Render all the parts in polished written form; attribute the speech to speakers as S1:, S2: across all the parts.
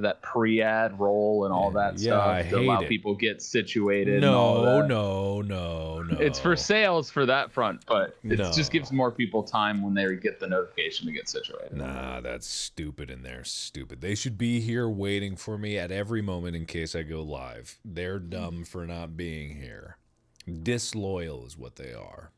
S1: that pre-ad roll and all that stuff to allow people get situated and all that.
S2: No.
S1: It's for sales for that front, but it just gives more people time when they get the notification to get situated.
S2: Nah, that's stupid, and they're stupid. They should be here waiting for me at every moment in case I go live. They're dumb for not being here. Disloyal is what they are.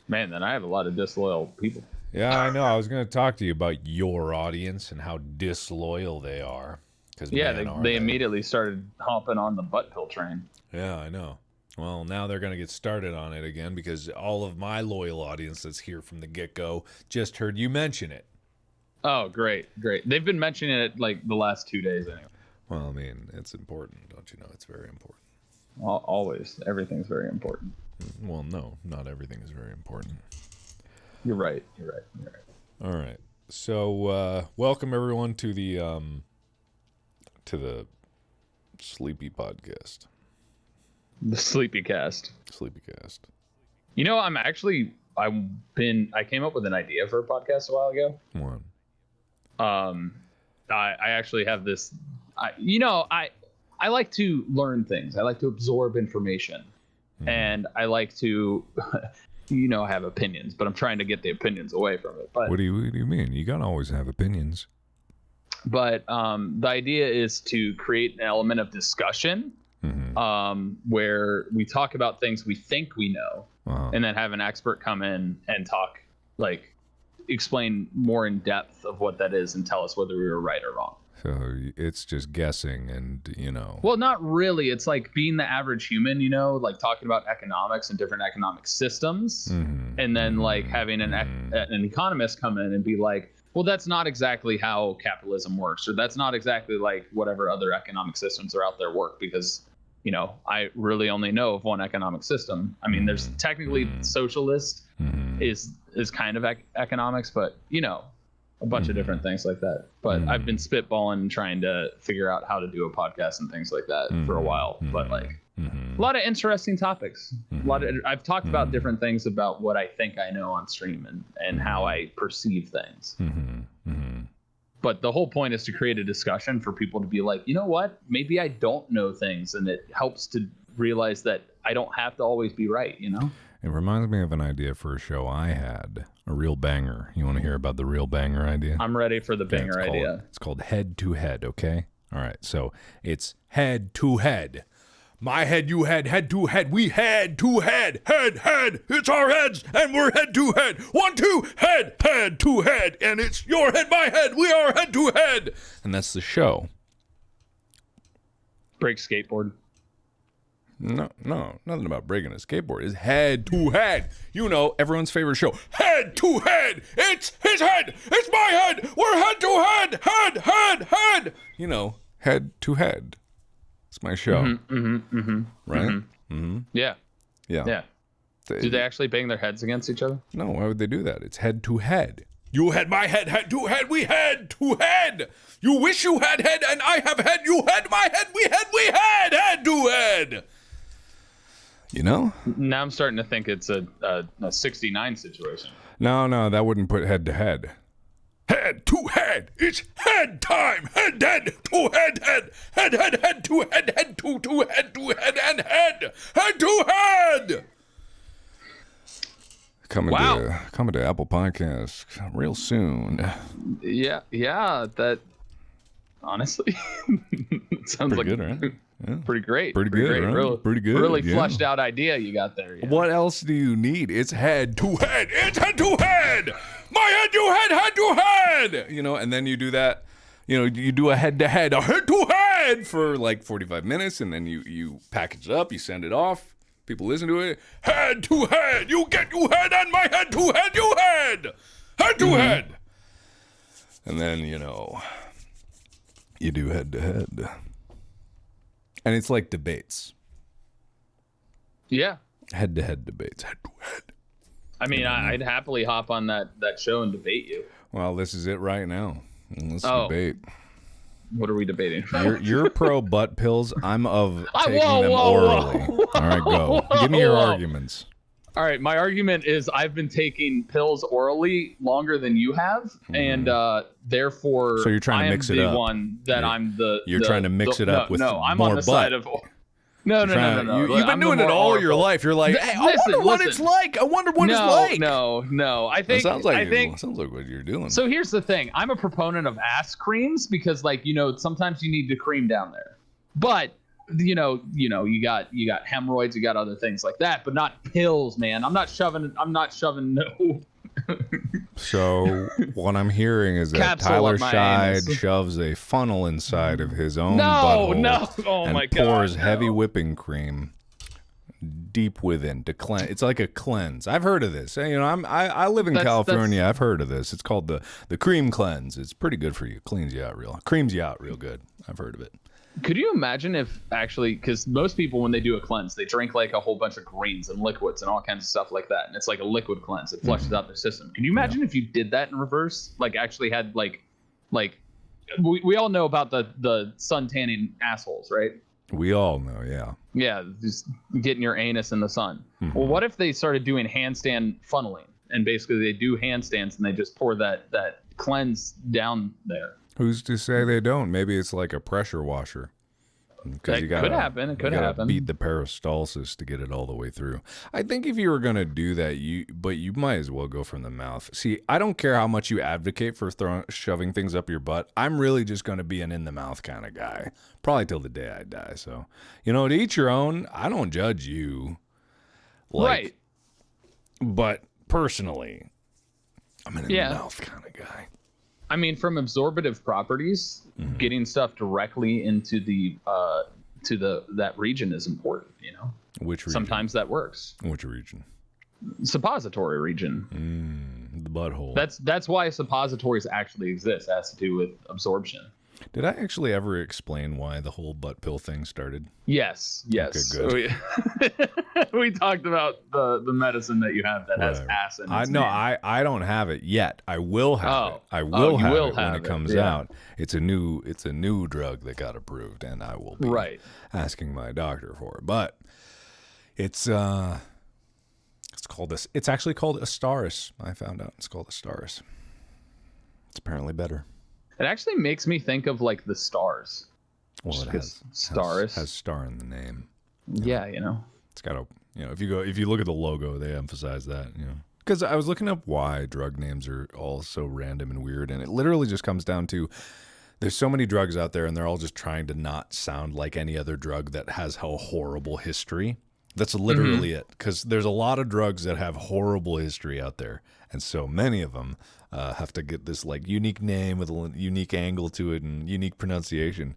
S1: Man, then I have a lot of disloyal people.
S2: Yeah, I know. I was going to talk to you about your audience and how disloyal they are.
S1: They immediately started hopping on the butt pill train.
S2: Yeah, I know. Well, now they're going to get started on it again because all of my loyal audience that's here from the get-go just heard you mention it.
S1: Oh, great. They've been mentioning it like the last 2 days anyway.
S2: Well, I mean, it's important. Don't you know? It's very important.
S1: Always. Everything's very important.
S2: Well, no, not everything is very important.
S1: You're right.
S2: All right. So, welcome everyone to the Sleepy Podcast.
S1: The Sleepy Cast.
S2: Sleepy Cast.
S1: You know, I came up with an idea for a podcast a while ago.
S2: What?
S1: I actually have this. I like to learn things. I like to absorb information, and I like to, have opinions. But I'm trying to get the opinions away from it. But
S2: what do you mean? You gotta always have opinions.
S1: But the idea is to create an element of discussion, where we talk about things we think we know, and then have an expert come in and talk, explain more in depth of what that is and tell us whether we were right or wrong.
S2: So it's just guessing and,
S1: Well, not really. It's like being the average human, like talking about economics and different economic systems. And then having an economist come in and be like, well, that's not exactly how capitalism works, or that's not exactly like whatever other economic systems are out there work, because, I really only know of one economic system. I mean, there's technically socialist is kind of economics, but, a bunch of different things like that. But I've been spitballing and trying to figure out how to do a podcast and things like that for a while. But a lot of interesting topics. I've talked about different things about what I think I know on stream and how I perceive things. But the whole point is to create a discussion for people to be like, you know what? Maybe I don't know things, and it helps to realize that I don't have to always be right,
S2: It reminds me of an idea for a show I had, a real banger. You want to hear about the real banger idea?
S1: I'm ready for the banger idea.
S2: It's called Head to Head, okay? All right, so it's head to head. My head, you head to head. We head to head. Head. It's our heads, and we're head to head. 1, 2, head to head. And it's your head, my head. We are head to head. And that's the show.
S1: Break skateboard.
S2: No, nothing about breaking a skateboard. It's head to head. Everyone's favorite show. Head to head. It's his head. It's my head. We're head to head. Head. Head to head. It's my show. Right?
S1: Yeah. Do they actually bang their heads against each other?
S2: No, why would they do that? It's head to head. You had my head to head, we head to head. You wish you had head, and I have head. You had my head, we had head to head.
S1: Now I'm starting to think it's a 69 situation.
S2: No, that wouldn't put head to head. Head to head, it's head time. Head to head. Head to head and head to head. Coming to Apple Podcasts real soon.
S1: Yeah, that honestly sounds
S2: pretty good, right? Yeah.
S1: Pretty great.
S2: Pretty good. Right? Pretty good.
S1: Really fleshed out idea you got there. Yeah.
S2: What else do you need? It's head to head. It's head to head. My head, you head to head. And then you do that. You do a head to head for like 45 minutes, and then you package it up, you send it off. People listen to it. Head to head. You get you head, and my head to head. You head. Head to head. And then you do head to head. And it's like debates.
S1: Yeah.
S2: Head-to-head debates. Head-to-head.
S1: I mean, I'd happily hop on that show and debate you.
S2: Well, this is it right now. Let's debate.
S1: What are we debating?
S2: You're pro butt pills. I'm of taking them orally. All right, go. Give me your arguments.
S1: All right, my argument is I've been taking pills orally longer than you have, and therefore
S2: So you're trying to mix it up.
S1: You're
S2: trying to mix it up with
S1: I'm
S2: more
S1: on the
S2: butt.
S1: side of no.
S2: You've been doing it all your life. You're like, hey, I wonder what it's like. I wonder what it's like.
S1: No. I think
S2: sounds like what you're doing.
S1: So here's the thing. I'm a proponent of ass creams because, like, sometimes you need to cream down there, but you got hemorrhoids, you got other things like that, but not pills, man. I'm not shoving no.
S2: So what I'm hearing is that
S1: Capsule
S2: Tyler
S1: up my
S2: Scheid
S1: anus.
S2: shoves a funnel inside of his own butthole
S1: Oh
S2: and
S1: my God,
S2: pours
S1: no.
S2: heavy whipping cream deep within to cleanse. It's like a cleanse. I've heard of this. I live in California. I've heard of this. It's called the cream cleanse. It's pretty good for you. Creams you out real good. I've heard of it.
S1: Could you imagine if actually, because most people when they do a cleanse, they drink like a whole bunch of greens and liquids and all kinds of stuff like that, and it's like a liquid cleanse. It flushes out their system. Can you imagine if you did that in reverse? Like actually had like we all know about the sun tanning assholes, right?
S2: We all know, yeah.
S1: Yeah, just getting your anus in the sun. Well, what if they started doing handstand funneling, and basically they do handstands and they just pour that cleanse down there?
S2: Who's to say they don't? Maybe it's like a pressure washer.
S1: That could happen. It could happen.
S2: Beat the peristalsis to get it all the way through. I think if you were gonna do that, you might as well go from the mouth. See, I don't care how much you advocate for shoving things up your butt. I'm really just gonna be an in the mouth kind of guy, probably till the day I die. So, to each your own. I don't judge you,
S1: right?
S2: But personally, I'm an in the mouth kind of guy.
S1: I mean, from absorptive properties, getting stuff directly into that region is important.
S2: Which region?
S1: Sometimes that works.
S2: Which region?
S1: Suppository region.
S2: The butthole.
S1: That's why suppositories actually exist. It has to do with absorption.
S2: Did I actually ever explain why the whole butt pill thing started?
S1: Yes.
S2: Okay,
S1: good. We talked about the medicine that you have that has ass in its name.
S2: I don't have it yet. I will have it. I will have it when it comes out. It's a new drug that got approved, and I will be asking my doctor for it. But it's actually called Astaris. I found out it's called Astaris. It's apparently better.
S1: It actually makes me think of like the stars.
S2: Well, it has
S1: stars.
S2: Has star in the name.
S1: Yeah,
S2: It's got a if you look at the logo, they emphasize that, Because I was looking up why drug names are all so random and weird, and it literally just comes down to there's so many drugs out there, and they're all just trying to not sound like any other drug that has a horrible history. That's literally it, because there's a lot of drugs that have horrible history out there, and so many of them have to get this like unique name with a unique angle to it and unique pronunciation.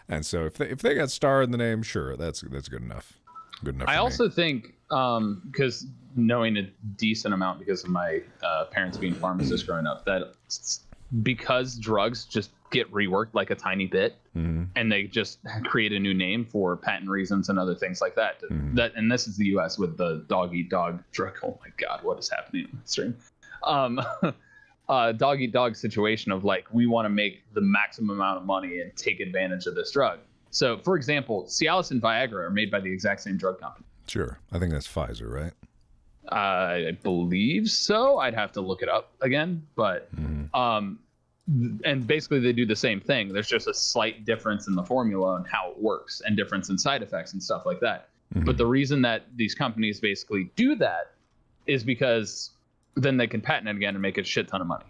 S2: And so if they got star in the name, sure, that's good enough. Good enough.
S1: I also think because knowing a decent amount because of my parents being pharmacists growing up, that because drugs just get reworked like a tiny bit, and they just create a new name for patent reasons and other things like that. And this is the U.S. with the dog eat dog drug. Oh my God, what is happening in the stream? Dog eat dog situation of like we want to make the maximum amount of money and take advantage of this drug. So, for example, Cialis and Viagra are made by the exact same drug company.
S2: Sure, I think that's Pfizer, right?
S1: I believe so. I'd have to look it up again, but and basically they do the same thing. There's just a slight difference in the formula and how it works, and difference in side effects and stuff like that. But the reason that these companies basically do that is because then they can patent it again and make a shit ton of money,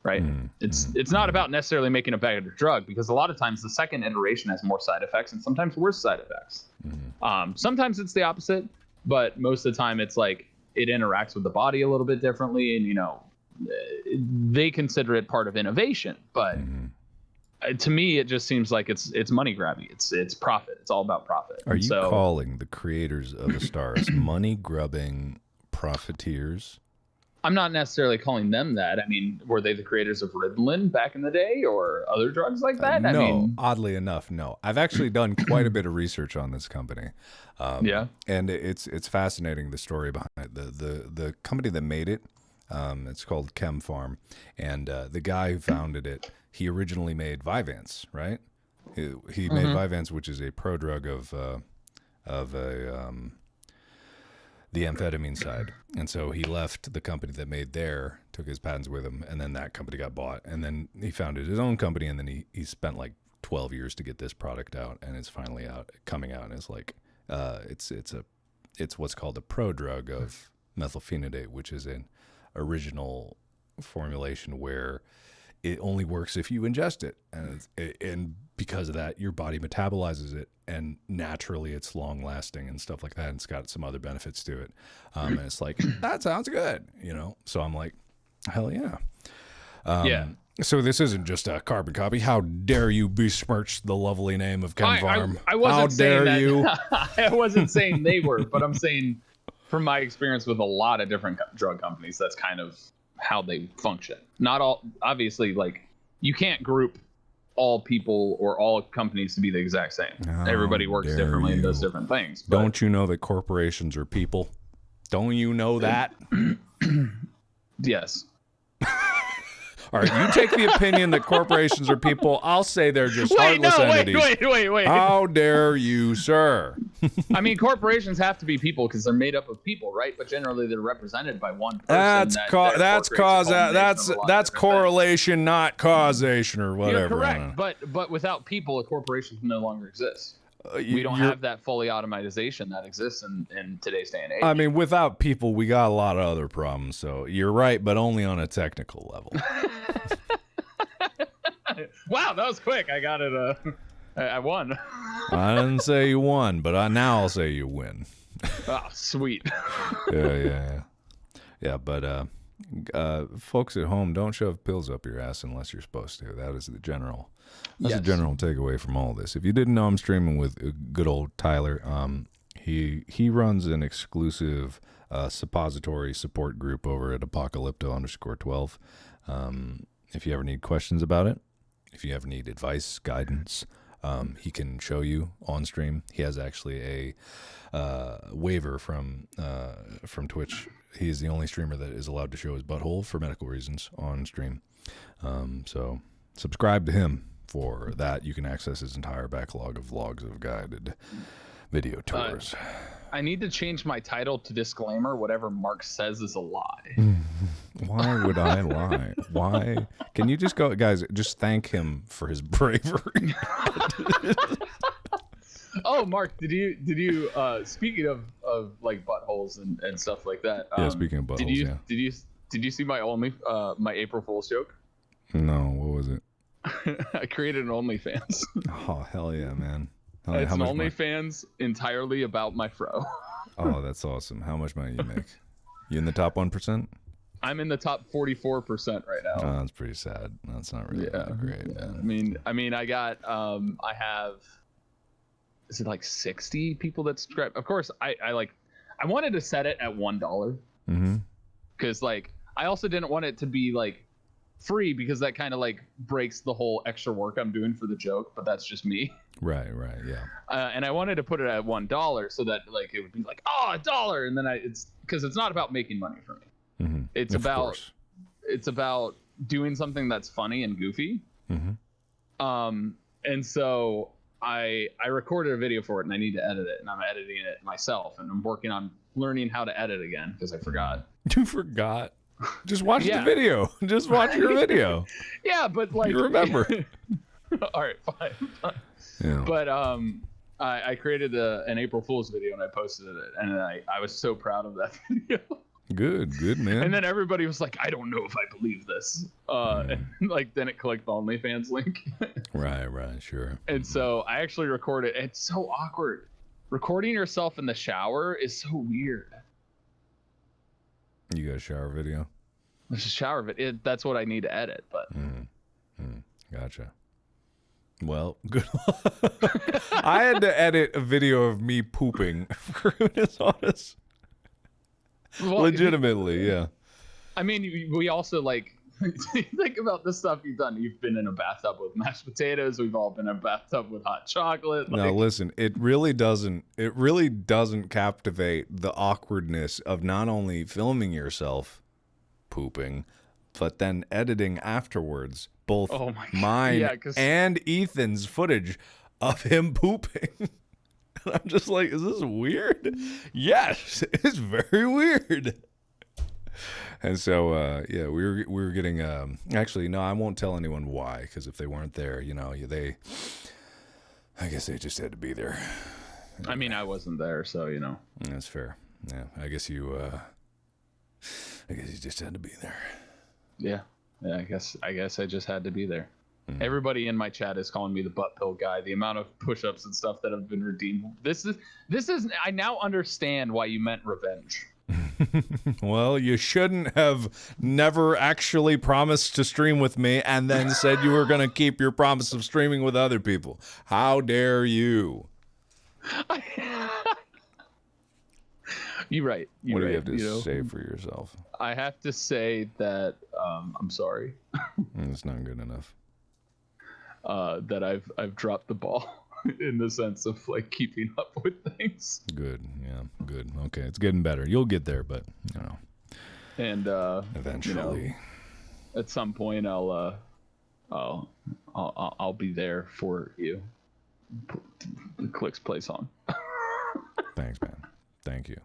S1: right? It's not about necessarily making a better drug, because a lot of times the second iteration has more side effects and sometimes worse side effects. Sometimes it's the opposite, but most of the time it's like it interacts with the body a little bit differently, and they consider it part of innovation, but to me it just seems like it's money grabby. It's profit. It's all about profit.
S2: Are you calling the creators of the stars money grubbing profiteers?
S1: I'm not necessarily calling them that. I mean, were they the creators of Ritalin back in the day or other drugs like that?
S2: No, oddly enough, no. I've actually done quite a bit of research on this company. And it's fascinating, the story behind it. The company that made it, it's called Chem Farm, and the guy who founded it, he originally made Vyvanse, right? He made Vyvanse, which is a prodrug of the amphetamine side. And so he left the company that made there, took his patents with him, and then that company got bought. And then he founded his own company, and then he spent like 12 years to get this product out, and it's finally coming out, and it's like it's what's called a prodrug of methylphenidate, which is an original formulation where it only works if you ingest it, and because of that, your body metabolizes it, and naturally it's long lasting and stuff like that. And it's got some other benefits to it, and it's like that sounds good, you know. So I'm like, hell yeah,
S1: yeah.
S2: So this isn't just a carbon copy. How dare you besmirch the lovely name of Chem Farm?
S1: I wasn't
S2: How
S1: saying
S2: dare
S1: that.
S2: you?
S1: I wasn't saying they were, but I'm saying from my experience with a lot of different drug companies, that's kind of how they function. Not all, obviously, like you can't group all people or all companies to be the exact same. Everybody works differently and does different things. But
S2: don't you know that corporations are people? Don't you know that?
S1: Yes.
S2: All right, you take the opinion that corporations are people. I'll say they're just heartless entities.
S1: Wait.
S2: How dare you, sir?
S1: I mean, corporations have to be people because they're made up of people, right? But generally, they're represented by one person.
S2: That's correlation, not causation, or whatever.
S1: You're correct, but without people, a corporation can no longer exist. We don't have that fully automation that exists in today's day and age.
S2: I mean, without people, we got a lot of other problems. So you're right, but only on a technical level.
S1: Wow, that was quick. I got it. I won.
S2: I didn't say you won, but now I'll say you win.
S1: Oh, sweet.
S2: Yeah. But folks at home, don't shove pills up your ass unless you're supposed to. That is the general. That's a general takeaway from all this. If you didn't know, I'm streaming with good old Tyler. He runs an exclusive suppository support group over at Apocalypto_12. If you ever need questions about it, if you ever need advice, guidance, he can show you on stream. He has actually a waiver from Twitch. He is the only streamer that is allowed to show his butthole for medical reasons on stream. So subscribe to him for that. You can access his entire backlog of vlogs of guided video tours.
S1: I need to change my title to disclaimer. Whatever Mark says is a lie.
S2: Why would I lie? Why? Can you just go, guys, just thank him for his bravery.
S1: Oh, Mark, did you speaking of like buttholes and stuff like that?
S2: Yeah, speaking of buttholes,
S1: did you see my my April Fool's joke?
S2: No, what was it?
S1: I created an OnlyFans.
S2: Oh, hell yeah, man.
S1: It's an OnlyFans entirely about my fro.
S2: Oh, that's awesome. How much money you make? You in the top 1%?
S1: I'm in the top 44% right now.
S2: Oh, that's pretty sad. That's not really that great.
S1: Yeah.
S2: Man.
S1: I mean, I got I have, is it like 60 people that subscribe? Of course, I wanted to set it at $1. Because like I also didn't want it to be like free, because that kind of like breaks the whole extra work I'm doing for the joke, but that's just me.
S2: Right, yeah.
S1: And I wanted to put it at $1 so that like it would be like, oh, $1, and then it's because it's not about making money for me. It's about doing something that's funny and goofy. And so I recorded a video for it, and I need to edit it, and I'm editing it myself, and I'm working on learning how to edit again because I forgot.
S2: You forgot? Just watch the video. Just watch your video.
S1: Yeah, but like
S2: you remember.
S1: All right, fine.
S2: Yeah.
S1: But I created an April Fool's video, and I posted it, and I was so proud of that video.
S2: Good man.
S1: And then everybody was like, I don't know if I believe this. And like then it clicked the OnlyFans link.
S2: Right, sure.
S1: And so I actually recorded. It's so awkward. Recording yourself in the shower is so weird.
S2: You got a shower video?
S1: There's a shower video. That's what I need to edit, but
S2: Gotcha. Well, good. I had to edit a video of me pooping, for goodness honest. Well, legitimately, yeah.
S1: I mean, we also like think about the stuff you've done. You've been in a bathtub with mashed potatoes. We've all been in a bathtub with hot chocolate.
S2: Now, listen, it really doesn't captivate the awkwardness of not only filming yourself pooping, but then editing afterwards both mine and Ethan's footage of him pooping. And I'm just like, is this weird? Yes, it's very weird. And so, yeah, we were getting. Actually, no, I won't tell anyone why, because if they weren't there, I guess they just had to be there.
S1: I mean, I wasn't there, so
S2: That's fair. Yeah, I guess you just had to be there.
S1: Yeah, I guess I just had to be there. Everybody in my chat is calling me the butt pill guy. The amount of push-ups and stuff that have been redeemed. This is. I now understand why you meant revenge.
S2: Well, you shouldn't have never actually promised to stream with me and then said you were going to keep your promise of streaming with other people. How dare you?
S1: You're right.
S2: What do you have to say for yourself?
S1: I have to say that I'm sorry.
S2: It's not good enough.
S1: That I've dropped the ball in the sense of like keeping up with things.
S2: Good, yeah, good. Okay, it's getting better. You'll get there, but
S1: and
S2: eventually,
S1: at some point, I'll be there for you. Clicks play song.
S2: Thanks, man. Thank you.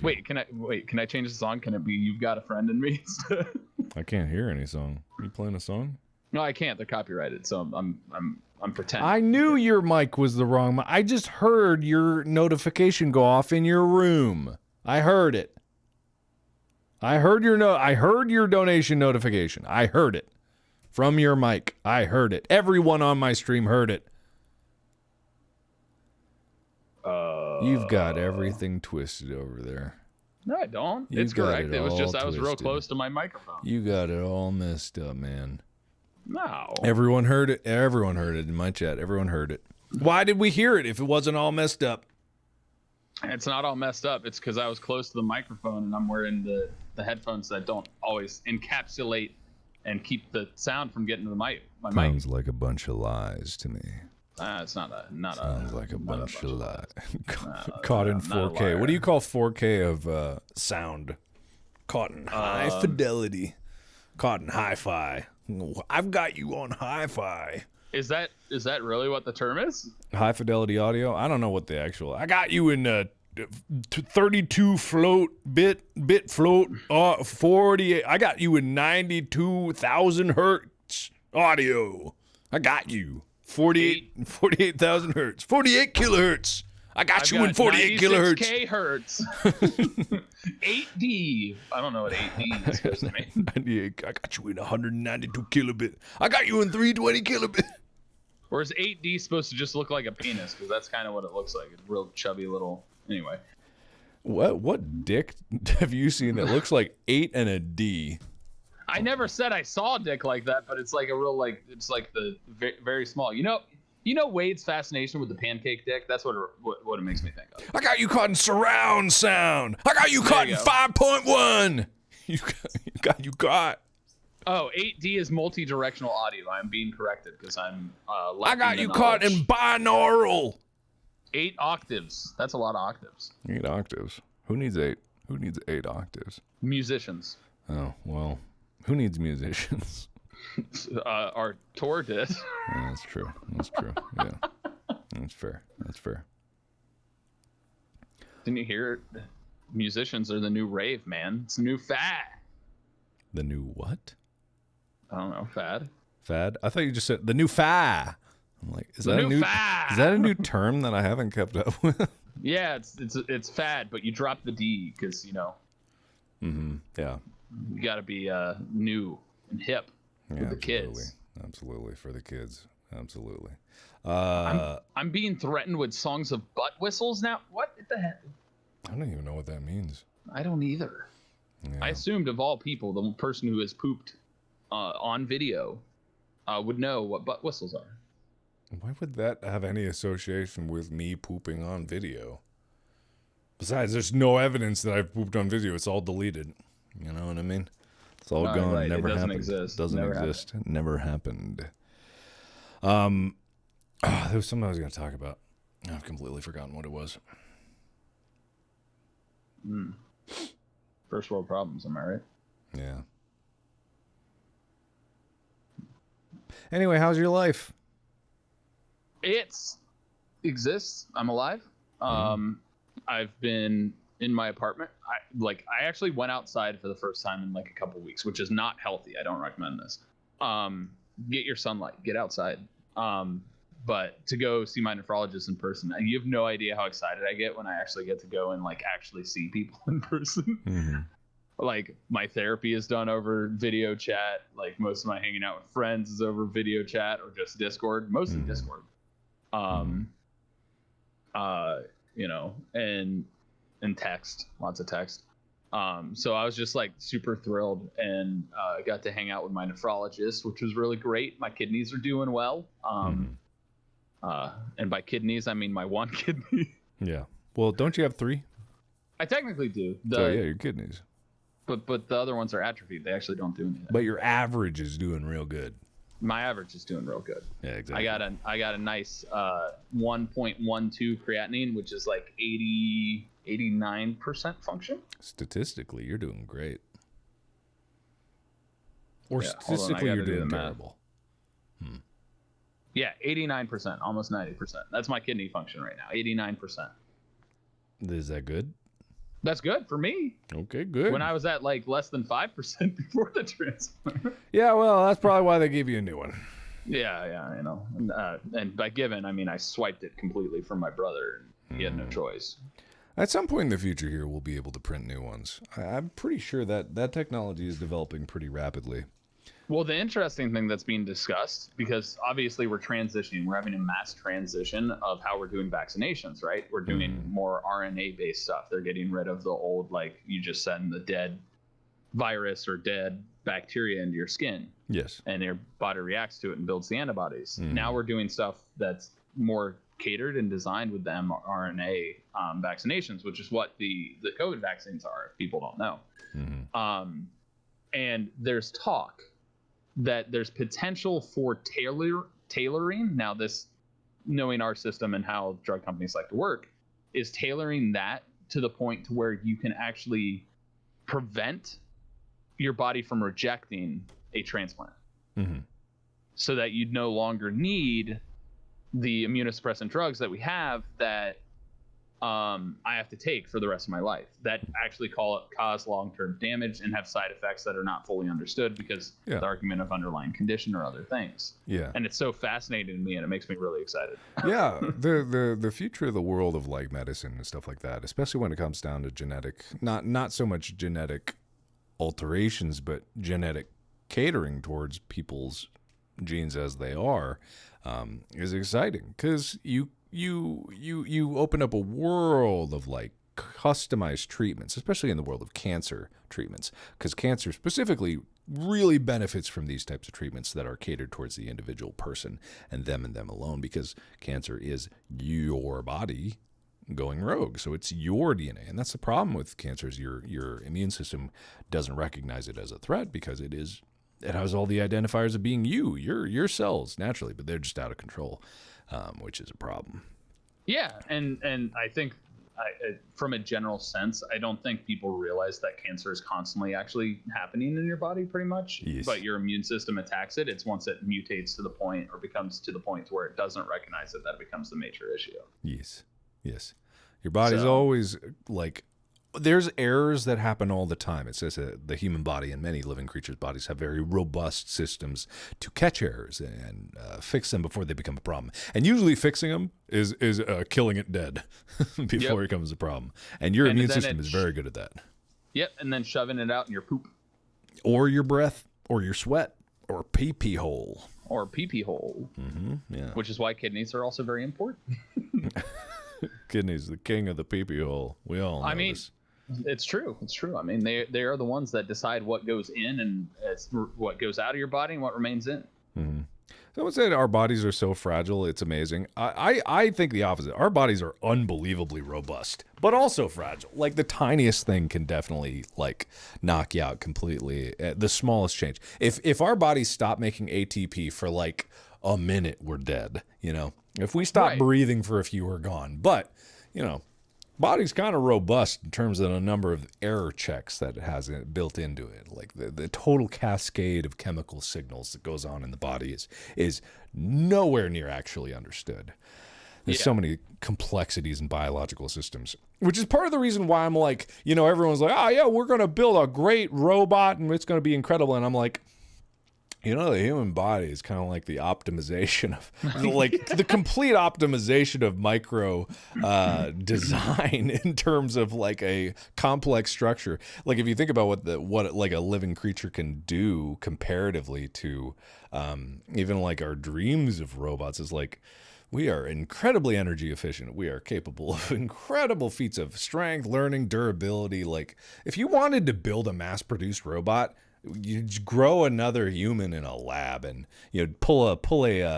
S1: Wait, can I change the song? Can it be "You've Got a Friend in Me"?
S2: I can't hear any song. Are you playing a song?
S1: No, I can't. They're copyrighted, so I'm pretending.
S2: I knew your mic was the wrong mic. I just heard your notification go off in your room. I heard it. I heard your donation notification. I heard it from your mic. I heard it. Everyone on my stream heard it. You've got everything twisted over there.
S1: No, I don't. It's correct. It was just I was real
S2: twisted.
S1: close to my microphone.
S2: You got it all messed up, man.
S1: No.
S2: Everyone heard it. Everyone heard it in my chat. Everyone heard it. Why did we hear it if it wasn't all messed up?
S1: It's not all messed up. It's because I was close to the microphone and I'm wearing the headphones that don't always encapsulate and keep the sound from getting to the mic.
S2: Sounds like a bunch of lies to me.
S1: It's not a.
S2: Sounds like a bunch of lies. Caught in 4K. What do you call 4K of sound? Caught in high fidelity. Caught in hi-fi. I've got you on hi-fi.
S1: Is that really what the term is?
S2: High fidelity audio? I don't know what the actual. I got you in 32 bit float 48. I got you in 92,000 hertz audio. I got you 48,000 hertz. 48 kilohertz. I got you in 48 kilohertz.
S1: K hertz. 8D. I don't know what 8D is supposed to mean.
S2: 98. I got you in 192 kilobit. I got you in 320 kilobit.
S1: Or is 8D supposed to just look like a penis? Because that's kind of what it looks like. It's real chubby little. Anyway.
S2: What dick have you seen that looks like 8 and a D?
S1: I never said I saw a dick like that, but it's like a real it's like the very, very small. You know Wade's fascination with the pancake dick? That's what it makes me think of.
S2: I got you caught in surround sound. I got you caught in 5.1. You got.
S1: Oh, 8D is multi-directional audio. I'm being corrected because I'm
S2: I got you caught in binaural.
S1: 8 octaves. That's a lot of octaves.
S2: 8 octaves. Who needs 8? Who needs 8 octaves?
S1: Musicians.
S2: Oh, well, who needs musicians?
S1: Our tour did.
S2: Yeah, that's true. Yeah. That's fair.
S1: Didn't you hear it? Musicians are the new rave, man. It's a new fad.
S2: The new what?
S1: I don't know. Fad?
S2: Fad? I thought you just said the new fa. I'm like, is that a new term that I haven't kept up with?
S1: Yeah, it's fad, but you drop the D because
S2: Mm-hmm. Yeah.
S1: You got to be new and hip for the kids.
S2: Absolutely for the kids. Absolutely.
S1: I'm being threatened with songs of butt whistles now. What the heck?
S2: I don't even know what that means.
S1: I don't either.
S2: Yeah.
S1: I assumed of all people, the person who has pooped on video would know what butt whistles are.
S2: Why would that have any association with me pooping on video? Besides, there's no evidence that I've pooped on video. It's all deleted. You know what I mean? It's all gone.
S1: Right.
S2: Never happened.
S1: Exist.
S2: Doesn't
S1: Never
S2: exist.
S1: Happened.
S2: Never happened. There was something I was going to talk about. I've completely forgotten what it was.
S1: First world problems, am I right?
S2: Yeah. Anyway, how's your life?
S1: It exists. I'm alive. I've been in my apartment. I actually went outside for the first time in like a couple weeks, which is not healthy. I don't recommend this. Get your sunlight, get outside. But to go see my nephrologist in person, you have no idea how excited I get when I actually get to go and like actually see people in person.
S2: Mm-hmm.
S1: Like my therapy is done over video chat. Like most of my hanging out with friends is over video chat or just Discord, mostly Discord. You know, and text, lots of text. So I was just like super thrilled, and got to hang out with my nephrologist, which was really great. My kidneys are doing well. And by kidneys, I mean my one kidney.
S2: Yeah. Well, don't you have 3?
S1: I technically do.
S2: So yeah, your kidneys.
S1: But the other ones are atrophied. They actually don't do anything.
S2: But your average is doing real good.
S1: My average is doing real good.
S2: Yeah, exactly.
S1: I got a nice 1.12 creatinine, which is like 89% function.
S2: Statistically, you're doing great. Or
S1: Yeah,
S2: statistically, you're doing terrible.
S1: Yeah, 89%, almost 90%. That's my kidney function right now, 89%.
S2: Is that good?
S1: That's good for me.
S2: Okay, good.
S1: When I was at like less than 5% before the transplant.
S2: Yeah, well, that's probably why they gave you a new one.
S1: Yeah, you know. And by given, I mean I swiped it completely from my brother, and he had no choice.
S2: At some point in the future here, we'll be able to print new ones. I'm pretty sure that technology is developing pretty rapidly.
S1: Well, the interesting thing that's being discussed, because obviously we're transitioning, we're having a mass transition of how we're doing vaccinations, right? We're doing more RNA-based stuff. They're getting rid of the old, like you just send the dead virus or dead bacteria into your skin.
S2: Yes.
S1: And your body reacts to it and builds the antibodies. Now we're doing stuff that's more catered and designed with the mRNA vaccinations, which is what the COVID vaccines are, if people don't know. And there's talk that there's potential for tailoring. Now, this, knowing our system and how drug companies like to work, is tailoring that to the point to where you can actually prevent your body from rejecting a transplant, so that you'd no longer need the immunosuppressant drugs that we have that I have to take for the rest of my life, that actually cause long-term damage and have side effects that are not fully understood because the argument of underlying condition or other things. Yeah. And it's so fascinating to me, and it makes me really excited.
S2: Yeah. The future of the world of like medicine and stuff like that, especially when it comes down to genetic, not so much genetic alterations, but genetic catering towards people's genes as they are, is exciting, because you open up a world of like customized treatments, especially in the world of cancer treatments, because cancer specifically really benefits from these types of treatments that are catered towards the individual person and them alone, because cancer is your body going rogue. So it's your DNA. And that's the problem with cancer, is your immune system doesn't recognize it as a threat, because it has all the identifiers of being your cells naturally, but they're just out of control. Which is a problem. Yeah,
S1: and I think from a general sense, I don't think people realize that cancer is constantly actually happening in your body pretty much, but your immune system attacks it. It's once it mutates to the point, or becomes to the point to where it doesn't recognize it, that it becomes the major issue.
S2: Yes. Your body's always like, there's errors that happen all the time. It says the human body and many living creatures' bodies have very robust systems to catch errors and fix them before they become a problem. And usually fixing them is killing it dead before it becomes a problem. And your immune system is very good at that.
S1: Yep, and then shoving it out in your poop.
S2: Or your breath, or your sweat, or pee-pee hole.
S1: Or pee-pee hole. Yeah. Which is why kidneys are also very important.
S2: Kidneys, the king of the pee-pee hole. We all know this.
S1: It's true. I mean, they are the ones that decide what goes in and what goes out of your body and what remains in.
S2: Someone said our bodies are so fragile. It's amazing. I think the opposite. Our bodies are unbelievably robust, but also fragile. Like the tiniest thing can definitely like knock you out completely. The smallest change. If our bodies stop making ATP for like a minute, we're dead. You know, if we stop breathing for a few, we're gone. But you know, body's kind of robust in terms of the number of error checks that it has built into it. Like the total cascade of chemical signals that goes on in the body is nowhere near actually understood. There's so many complexities in biological systems, which is part of the reason why I'm like, you know, everyone's like, oh yeah, we're going to build a great robot and it's going to be incredible. And I'm like, you know, the human body is kind of like the optimization of, like the complete optimization of micro design in terms of like a complex structure. Like if you think about what like a living creature can do comparatively to even like our dreams of robots, is like, we are incredibly energy efficient. We are capable of incredible feats of strength, learning, durability. Like if you wanted to build a mass-produced robot, you grow another human in a lab and, you know, pull a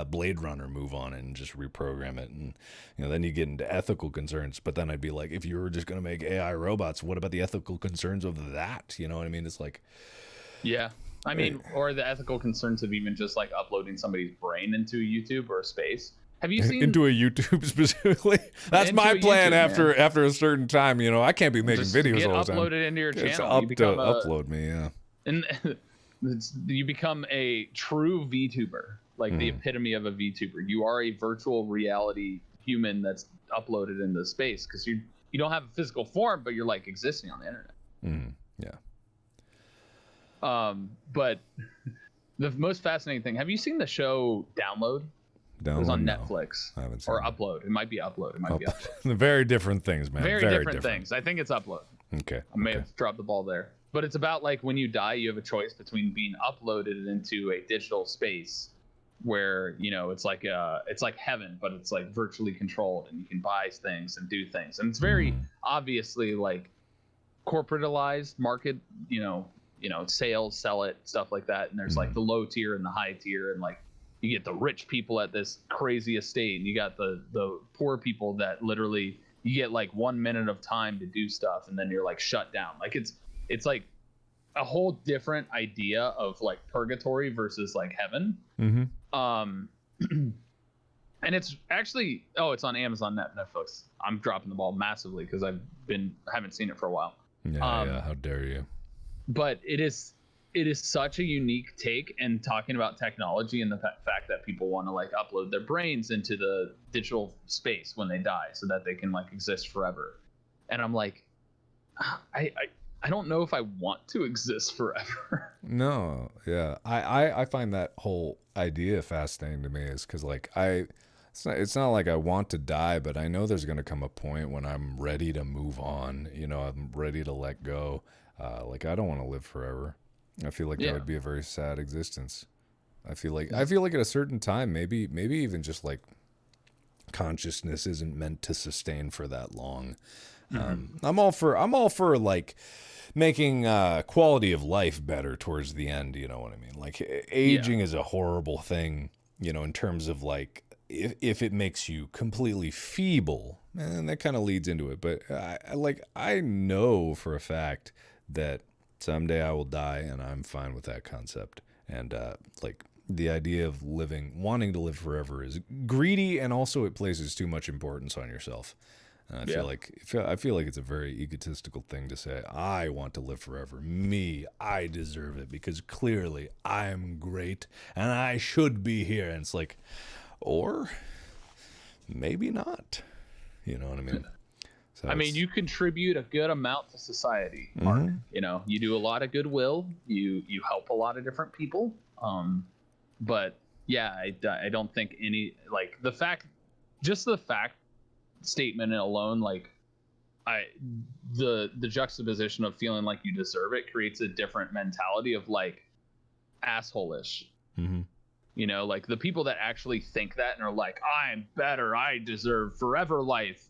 S2: Blade Runner move on it and just reprogram it. And, you know, then you get into ethical concerns. But then I'd be like, if you were just going to make AI robots, what about the ethical concerns of that? You know what I mean? It's like,
S1: yeah. I mean, or the ethical concerns of even just like uploading somebody's brain into YouTube or space. Have you seen
S2: into a YouTube specifically? That's my plan after a certain time. You know, I can't be making videos all the time.
S1: Uploaded into your channel.
S2: Upload me, yeah.
S1: And you become a true VTuber, like the epitome of a VTuber. You are a virtual reality human that's uploaded into space because you don't have a physical form, but you're like existing on the internet.
S2: Yeah.
S1: But the most fascinating thing, have you seen the show Download? It was on Netflix.
S2: I haven't seen
S1: or Upload. It might be Upload. It might be Upload.
S2: Very different things, man.
S1: Very different things. I think it's Upload.
S2: Okay.
S1: I may have dropped the ball there. But it's about like when you die, you have a choice between being uploaded into a digital space where, you know, it's like heaven, but it's like virtually controlled and you can buy things and do things. And it's very obviously like corporatalized market, you know, sales, sell it, stuff like that. And there's like the low tier and the high tier, and like you get the rich people at this crazy estate, and you got the poor people that literally you get like 1 minute of time to do stuff and then you're like shut down. Like it's like a whole different idea of like purgatory versus like heaven. And it's actually, it's on Amazon Netflix. I'm dropping the ball massively because I haven't seen it for a while.
S2: Yeah, how dare you?
S1: But it is such a unique take, and talking about technology and the fact that people want to like upload their brains into the digital space when they die so that they can like exist forever. And I'm like, I don't know if I want to exist forever.
S2: No, yeah. I find that whole idea fascinating to me, is because like it's not like I want to die, but I know there's going to come a point when I'm ready to move on. You know, I'm ready to let go. Like I don't want to live forever. I feel like that would be a very sad existence. I feel like at a certain time, maybe even just like consciousness isn't meant to sustain for that long. I'm all for like making quality of life better towards the end. You know what I mean? Like aging is a horrible thing, you know, in terms of like if it makes you completely feeble, and that kind of leads into it. But I know for a fact that someday I will die, and I'm fine with that concept. And like the idea of wanting to live forever is greedy, and also it places too much importance on yourself. And I feel like it's a very egotistical thing to say, I want to live forever. Me, I deserve it because clearly I'm great and I should be here. And it's like, or maybe not. You know what I mean? So
S1: I mean, you contribute a good amount to society, Mark. You know, you do a lot of goodwill. You help a lot of different people. But yeah, I don't think any, like the fact statement alone, like the juxtaposition of feeling like you deserve it creates a different mentality of like asshole-ish. You know, like the people that actually think that and are like, I'm better, I deserve forever life.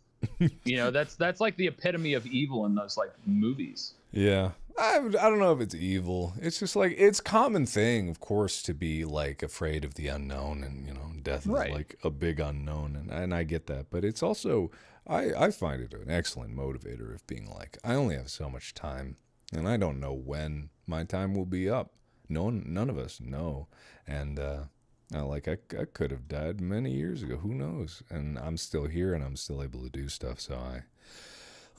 S1: You know, that's like the epitome of evil in those like movies.
S2: Yeah. I don't know if it's evil. It's just like, it's a common thing, of course, to be like afraid of the unknown, and you know, death is like a big unknown, and I get that. But it's also, I find it an excellent motivator of being like, I only have so much time, and I don't know when my time will be up. None of us know. And like I could have died many years ago. Who knows? And I'm still here, and I'm still able to do stuff. So I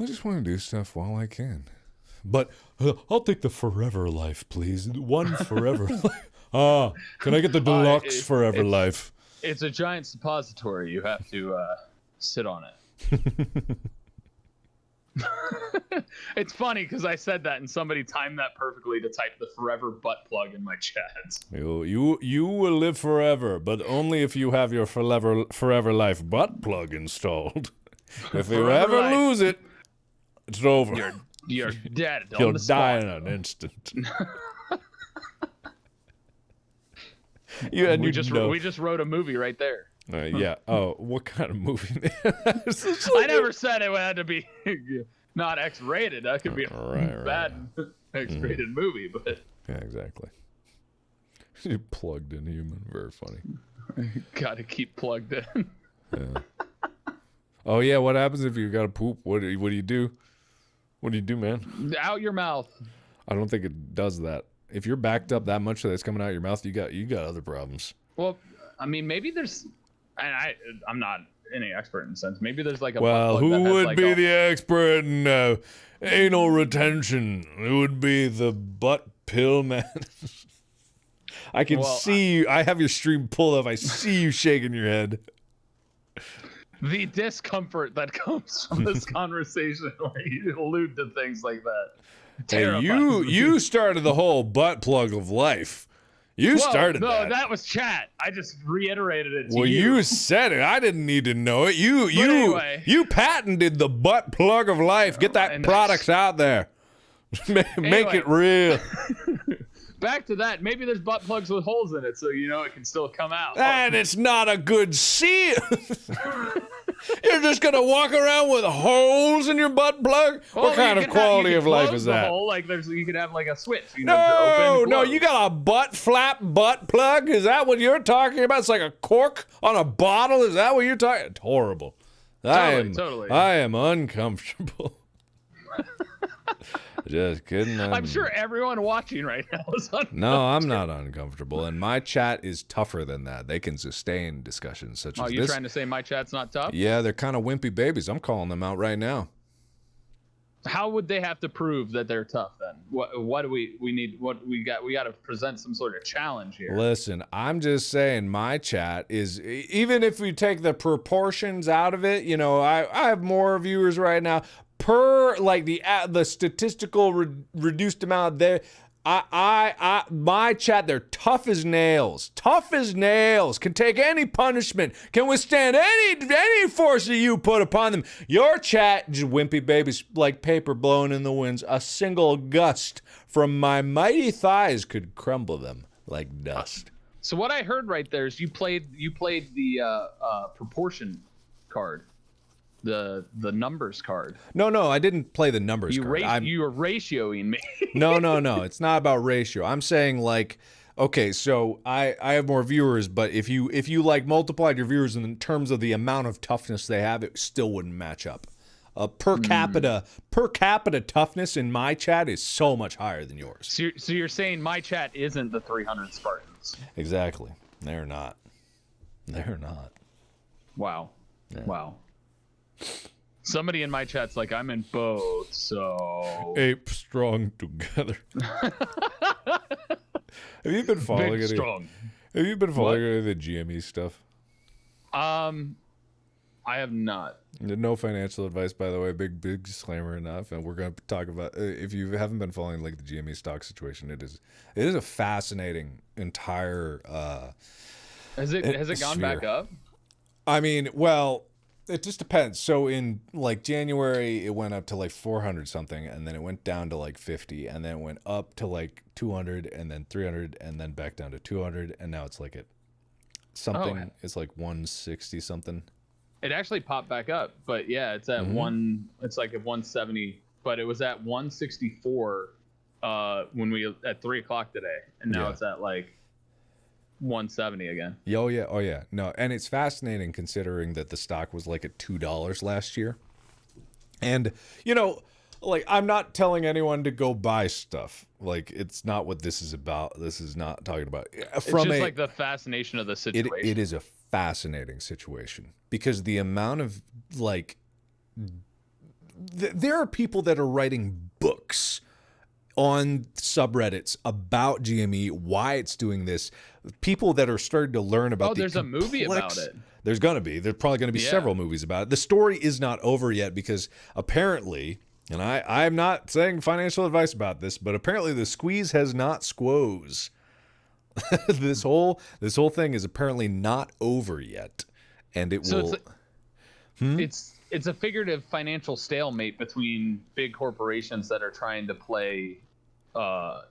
S2: just want to do stuff while I can. But I'll take the forever life, please. One forever life. Can I get the deluxe forever life?
S1: It's a giant suppository. You have to sit on it. It's funny because I said that and somebody timed that perfectly to type the forever butt plug in my chat.
S2: You will live forever, but only if you have your forever life butt plug installed. If you ever lose it, it's over.
S1: You're dead.
S2: You'll die in an instant.
S1: We just wrote a movie right there.
S2: Yeah. Oh, what kind of movie?
S1: I never said it had to be not X-rated. That could be a bad X-rated movie, but
S2: yeah, exactly. You plugged in human. Very funny.
S1: Got to keep plugged in.
S2: Yeah. Oh yeah. What happens if you got to poop? What do you do? What do you do, man?
S1: Out your mouth. I
S2: don't think it does that. If you're backed up that much that it's coming out your mouth, you got other problems.
S1: Well, I mean, maybe there's. I'm not any expert in the sense. Maybe there's like a.
S2: Well, who would be the expert in anal retention? It would be the butt pill man. I can see you. I have your stream pulled up. I see you shaking your head.
S1: The discomfort that comes from this conversation where you allude to things like that.
S2: Hey, you started the whole butt plug of life. You started that.
S1: No, that was chat. I just reiterated it to
S2: you. Well, you said it. I didn't need to know it. You patented the butt plug of life. Get that product out there. Make it real.
S1: Back to that. Maybe there's butt plugs with holes in it, so it can still come out.
S2: And it's not a good seal. You're just gonna walk around with holes in your butt plug?
S1: Well,
S2: what kind of quality of life is that?
S1: Hole, like you could have like a switch.
S2: No, you got a butt flap butt plug? Is that what you're talking about? It's like a cork on a bottle. Is that what you're talking? It's horrible.
S1: Totally.
S2: I am uncomfortable. Just kidding.
S1: I'm sure everyone watching right now is uncomfortable.
S2: No, I'm not uncomfortable. And my chat is tougher than that. They can sustain discussions such as this. Oh,
S1: you're trying to say my chat's not tough?
S2: Yeah, they're kind of wimpy babies. I'm calling them out right now.
S1: How would they have to prove that they're tough then? What do we need? What we got? We got to present some sort of challenge here.
S2: Listen, I'm just saying my chat is, even if we take the proportions out of it, I have more viewers right now. Per like the statistical reduced amount there, my chat, they're tough as nails, can take any punishment, can withstand any force that you put upon them. Your chat, just wimpy babies like paper blown in the winds. A single gust from my mighty thighs could crumble them like dust.
S1: So what I heard right there is you played the proportion card. The numbers card.
S2: No, I didn't play the numbers card.
S1: You were ratioing me.
S2: No. It's not about ratio. I'm saying like, okay, so I have more viewers, but if you like multiplied your viewers in terms of the amount of toughness they have, it still wouldn't match up. Per capita toughness in my chat is so much higher than yours.
S1: So you're saying my chat isn't the 300 Spartans?
S2: Exactly. They're not.
S1: Wow. Yeah. Wow. Somebody in my chat's like, I'm in both, so
S2: ape strong together. Have you been following any?
S1: Strong.
S2: Have you been following any of the GME stuff?
S1: I have not.
S2: No financial advice, by the way. Big disclaimer enough, and we're going to talk about. If you haven't been following like the GME stock situation, it is a fascinating entire.
S1: Has it gone back up?
S2: I mean, well. It just depends. So in like January, it went up to like 400 something, and then it went down to like 50, and then it went up to like 200, and then 300, and then back down to 200, and now it's like at something. Oh. It's like 160 something.
S1: It actually popped back up, but yeah, it's at It's like at 170, but it was at 164 when we at 3:00 today, and now it's at like 170 again.
S2: Oh yeah. No, and it's fascinating considering that the stock was like at $2 last year. And like I'm not telling anyone to go buy stuff. Like it's not what this is about. This is not talking about.
S1: It's just like the fascination of the situation.
S2: It is a fascinating situation because the amount of like there are people that are writing books on subreddits about GME, why it's doing this. People that are starting to learn about
S1: there's a movie about it.
S2: There's probably going to be several movies about it. The story is not over yet because apparently, and I'm not saying financial advice about this, but apparently the squeeze has not squoze. This whole thing is apparently not over yet, and it will.
S1: It's a figurative financial stalemate between big corporations that are trying to play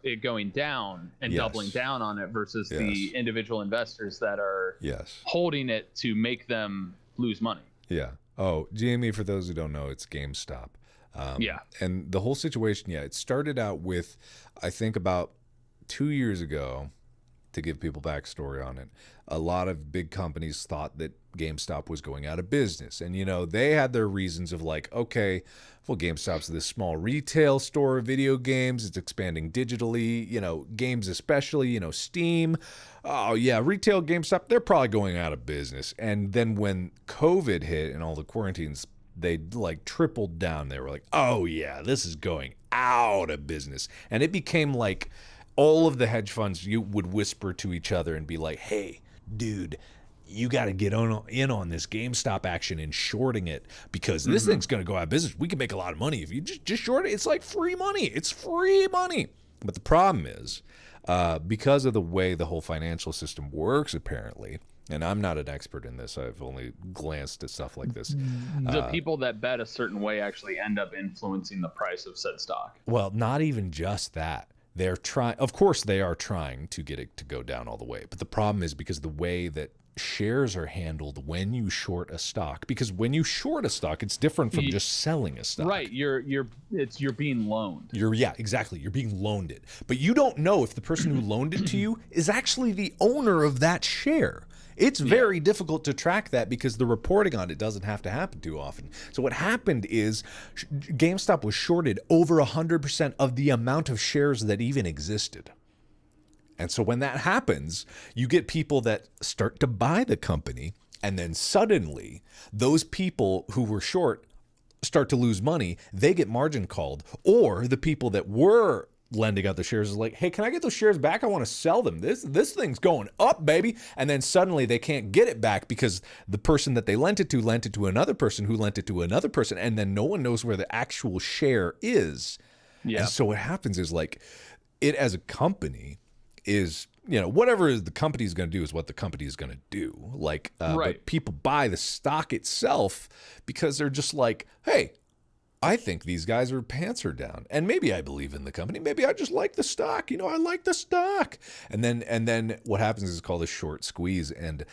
S1: it going down and doubling down on it versus the individual investors that are holding it to make them lose money.
S2: Yeah. Oh, GME, for those who don't know, it's GameStop. And the whole situation, it started out with, I think about 2 years ago, to give people backstory on it, a lot of big companies thought that GameStop was going out of business. And, they had their reasons of like, okay, well, GameStop's this small retail store of video games. It's expanding digitally, games especially, Steam. Oh, yeah, retail GameStop, they're probably going out of business. And then when COVID hit and all the quarantines, they like tripled down. They were like, oh, yeah, this is going out of business. And it became like all of the hedge funds you would whisper to each other and be like, hey, dude, you got to get in on this GameStop action and shorting it because this thing's going to go out of business. We can make a lot of money if you just short it. It's like free money. It's free money. But the problem is because of the way the whole financial system works, apparently, and I'm not an expert in this. I've only glanced at stuff like this.
S1: The people that bet a certain way actually end up influencing the price of said stock.
S2: Well, not even just that. They're trying. Of course, they are trying to get it to go down all the way. But the problem is because the way that shares are handled when you short a stock, because when you short a stock, it's different from just selling a stock.
S1: Right. You're being loaned.
S2: Exactly. You're being loaned it. But you don't know if the person who loaned it to you is actually the owner of that share. It's very difficult to track that because the reporting on it doesn't have to happen too often. So what happened is GameStop was shorted over 100% of the amount of shares that even existed. And so when that happens, you get people that start to buy the company, and then suddenly those people who were short start to lose money. They get margin called, or the people that were lending out the shares is like, hey, can I get those shares back? I want to sell them. This thing's going up, baby. And then suddenly they can't get it back because the person that they lent it to another person who lent it to another person. And then no one knows where the actual share is. Yeah. And so what happens is like it as a company is, whatever the company is going to do is what the company is going to do. Like, but people buy the stock itself because they're just like, hey, I think these guys' pants are down, and maybe I believe in the company. Maybe I just like the stock. I like the stock. And then what happens is called a short squeeze. And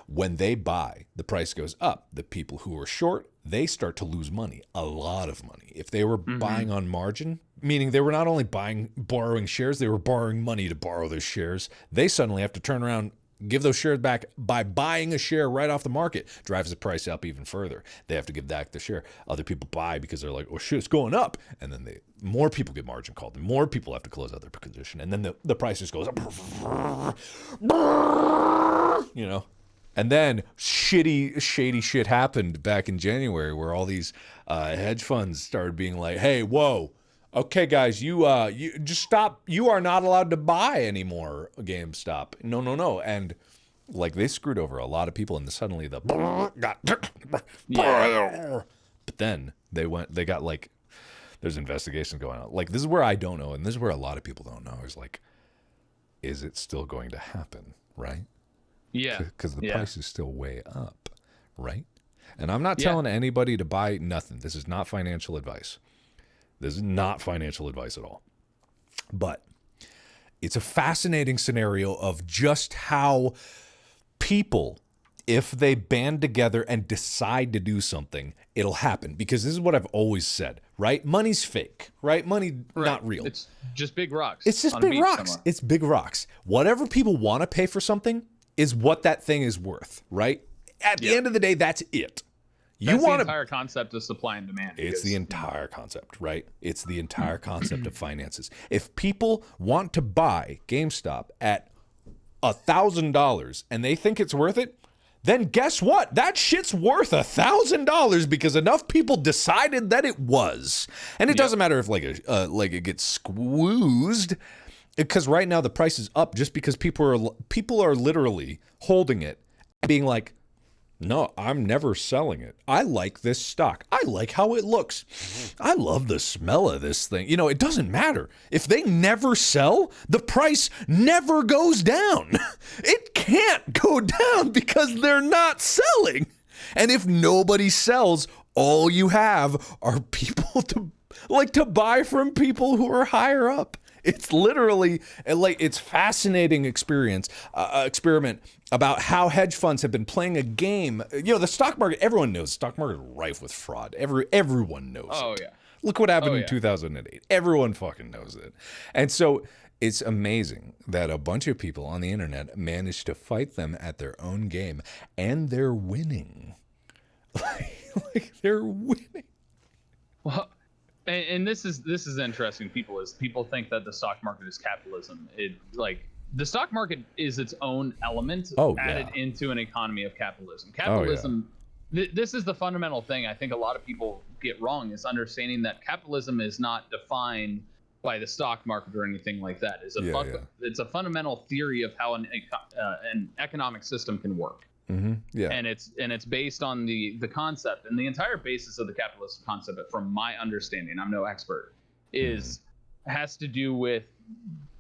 S2: when they buy, the price goes up. The people who are short, they start to lose money, a lot of money. If they were buying on margin, meaning they were not only borrowing shares, they were borrowing money to borrow those shares. They suddenly have to turn around, give those shares back by buying a share right off the market. Drives the price up even further. They have to give back the share. Other people buy because they're like, oh shit, it's going up. And then more people get margin called, and more people have to close out their position. And then the price just goes up. And then shady shit happened back in January where all these hedge funds started being like, hey, whoa, okay, guys, you just stop. You are not allowed to buy anymore, GameStop. No. And like they screwed over a lot of people, and suddenly got. But then they got like, there's investigations going on. Like, this is where I don't know, and this is where a lot of people don't know. Is like, is it still going to happen, right?
S1: Yeah.
S2: Because the price is still way up, right? And I'm not telling anybody to buy nothing. This is not financial advice. This is not financial advice at all. But it's a fascinating scenario of just how people, if they band together and decide to do something, it'll happen. Because this is what I've always said, right? Money's fake, right? Money, not real.
S1: It's just big rocks.
S2: It's just big rocks. Somewhere. It's big rocks. Whatever people want to pay for something is what that thing is worth, right? At the end of the day, that's it.
S1: That's the entire concept of supply and demand.
S2: It's the entire concept, right? It's the entire concept of finances. If people want to buy GameStop at $1,000 and they think it's worth it, then guess what? That shit's worth $1,000 because enough people decided that it was. And it doesn't matter if like it gets squeezed, because right now the price is up just because people are literally holding it and being like,
S3: No, I'm never selling it. I like this stock. I like how it looks. I love the smell of this thing. You know, it doesn't matter. If they never sell, the price never goes down. It can't go down because they're not selling. And if nobody sells, all you have are people to buy from people who are higher up. It's literally it's fascinating experiment about how hedge funds have been playing a game. You know, the stock market, everyone knows the stock market is rife with fraud. Everyone knows it.
S1: Oh, yeah.
S3: Look what happened in 2008. Everyone fucking knows it. And so it's amazing that a bunch of people on the internet managed to fight them at their own game, and they're winning. Like they're winning.
S1: Well, and this is interesting. People think that the stock market is capitalism. The stock market is its own element added into an economy of capitalism. Capitalism. This is the fundamental thing I think a lot of people get wrong, is understanding that capitalism is not defined by the stock market or anything like that. It's a fundamental theory of how an economic system can work.
S3: Mm-hmm. Yeah.
S1: And it's based on the concept, and the entire basis of the capitalist concept, from my understanding, I'm no expert, has to do with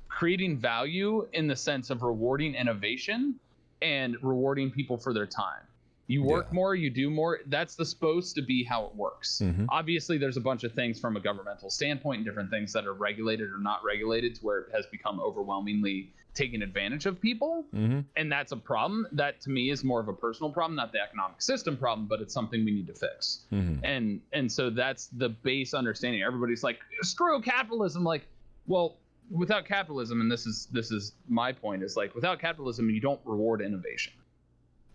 S1: creating value in the sense of rewarding innovation and rewarding people for their time. You work more, you do more. That's supposed to be how it works. Mm-hmm. Obviously, there's a bunch of things from a governmental standpoint and different things that are regulated or not regulated to where it has become overwhelmingly taking advantage of people. Mm-hmm. And that's a problem. That to me is more of a personal problem, not the economic system problem, but it's something we need to fix. Mm-hmm. And so that's the base understanding. Everybody's like, screw capitalism. Like, well, without capitalism, and this is my point, is like, without capitalism, you don't reward innovation.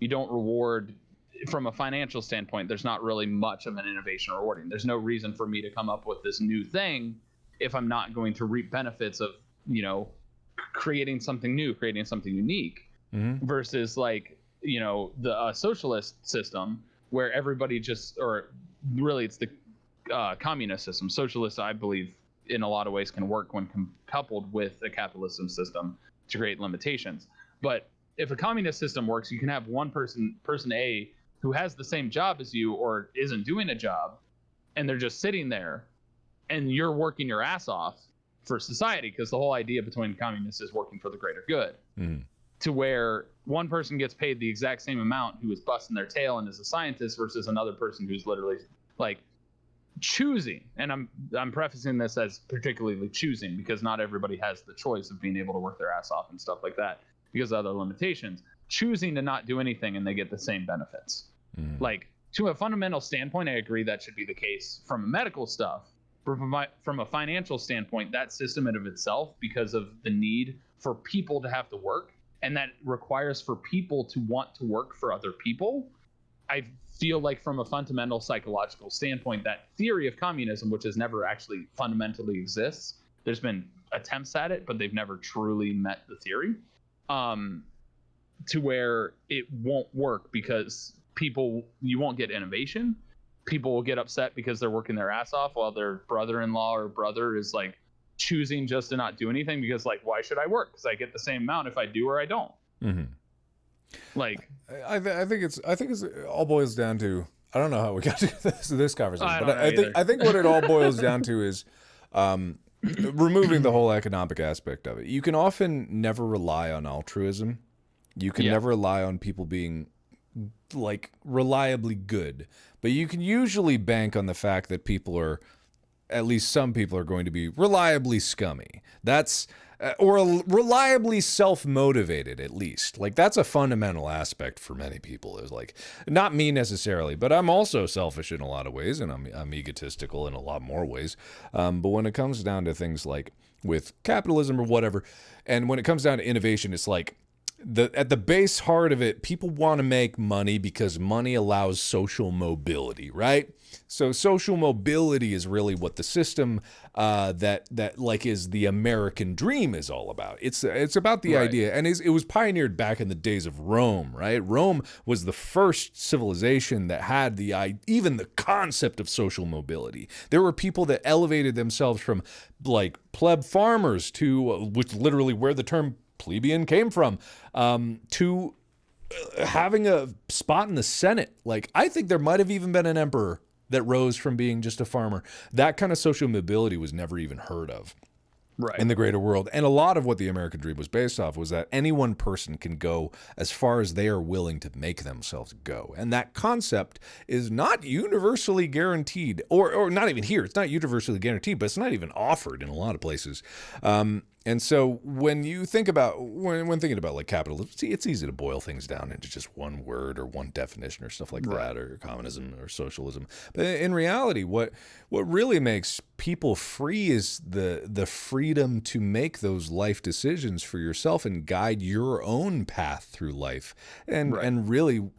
S1: You don't reward, from a financial standpoint, there's not really much of an innovation rewarding. There's no reason for me to come up with this new thing if I'm not going to reap benefits of, you know, creating something new, creating something unique, versus like, you know, the socialist system where everybody or really it's the communist system. Socialist, I believe, in a lot of ways can work when coupled with a capitalism system to create limitations. But if a communist system works, you can have one person A, who has the same job as you or isn't doing a job, and they're just sitting there, and you're working your ass off for society, because the whole idea between communists is working for the greater good. To where one person gets paid the exact same amount who is busting their tail and is a scientist, versus another person who's literally like choosing, and I'm prefacing this as particularly choosing, because not everybody has the choice of being able to work their ass off and stuff like that because of other limitations, choosing to not do anything, and they get the same benefits. Like, to a fundamental standpoint, I agree that should be the case from a medical stuff. From a financial standpoint, that system in of itself, because of the need for people to have to work, and that requires for people to want to work for other people, I feel like from a fundamental psychological standpoint, that theory of communism, which has never actually fundamentally exists, there's been attempts at it, but they've never truly met the theory, to where it won't work, because you won't get innovation. People will get upset because they're working their ass off while their brother-in-law or brother is like choosing just to not do anything, because like, why should I work? Because I get the same amount if I do or I don't. Like,
S3: I think it's all boils down to, I don't know how we got to this conversation, but I think what it all boils down to is removing the whole economic aspect of it. You can often never rely on altruism. You can never rely on people being like reliably good, but you can usually bank on the fact that at least some people are going to be reliably scummy. That's or reliably self-motivated, at least. Like, that's a fundamental aspect for many people. Is like, not me necessarily, but I'm also selfish in a lot of ways, and I'm egotistical in a lot more ways. But when it comes down to things like with capitalism or whatever, and when it comes down to innovation, it's like, at the base heart of it, people want to make money because money allows social mobility, right? So social mobility is really what the system that like is the American dream is all about. It's about the idea, and it was pioneered back in the days of Rome, right? Rome was the first civilization that had even the concept of social mobility. There were people that elevated themselves from like pleb farmers to which literally where the term plebeian came from, to having a spot in the Senate. Like, I think there might have even been an emperor that rose from being just a farmer. That kind of social mobility was never even heard of in the greater world. And a lot of what the American dream was based off was that any one person can go as far as they are willing to make themselves go. And that concept is not universally guaranteed, or not even here. It's not universally guaranteed, but it's not even offered in a lot of places. And so when you think about, when thinking about like capitalism, see, it's easy to boil things down into just one word or one definition or stuff like that, or communism or socialism. But in reality, what really makes people free is the freedom to make those life decisions for yourself and guide your own path through life. And really,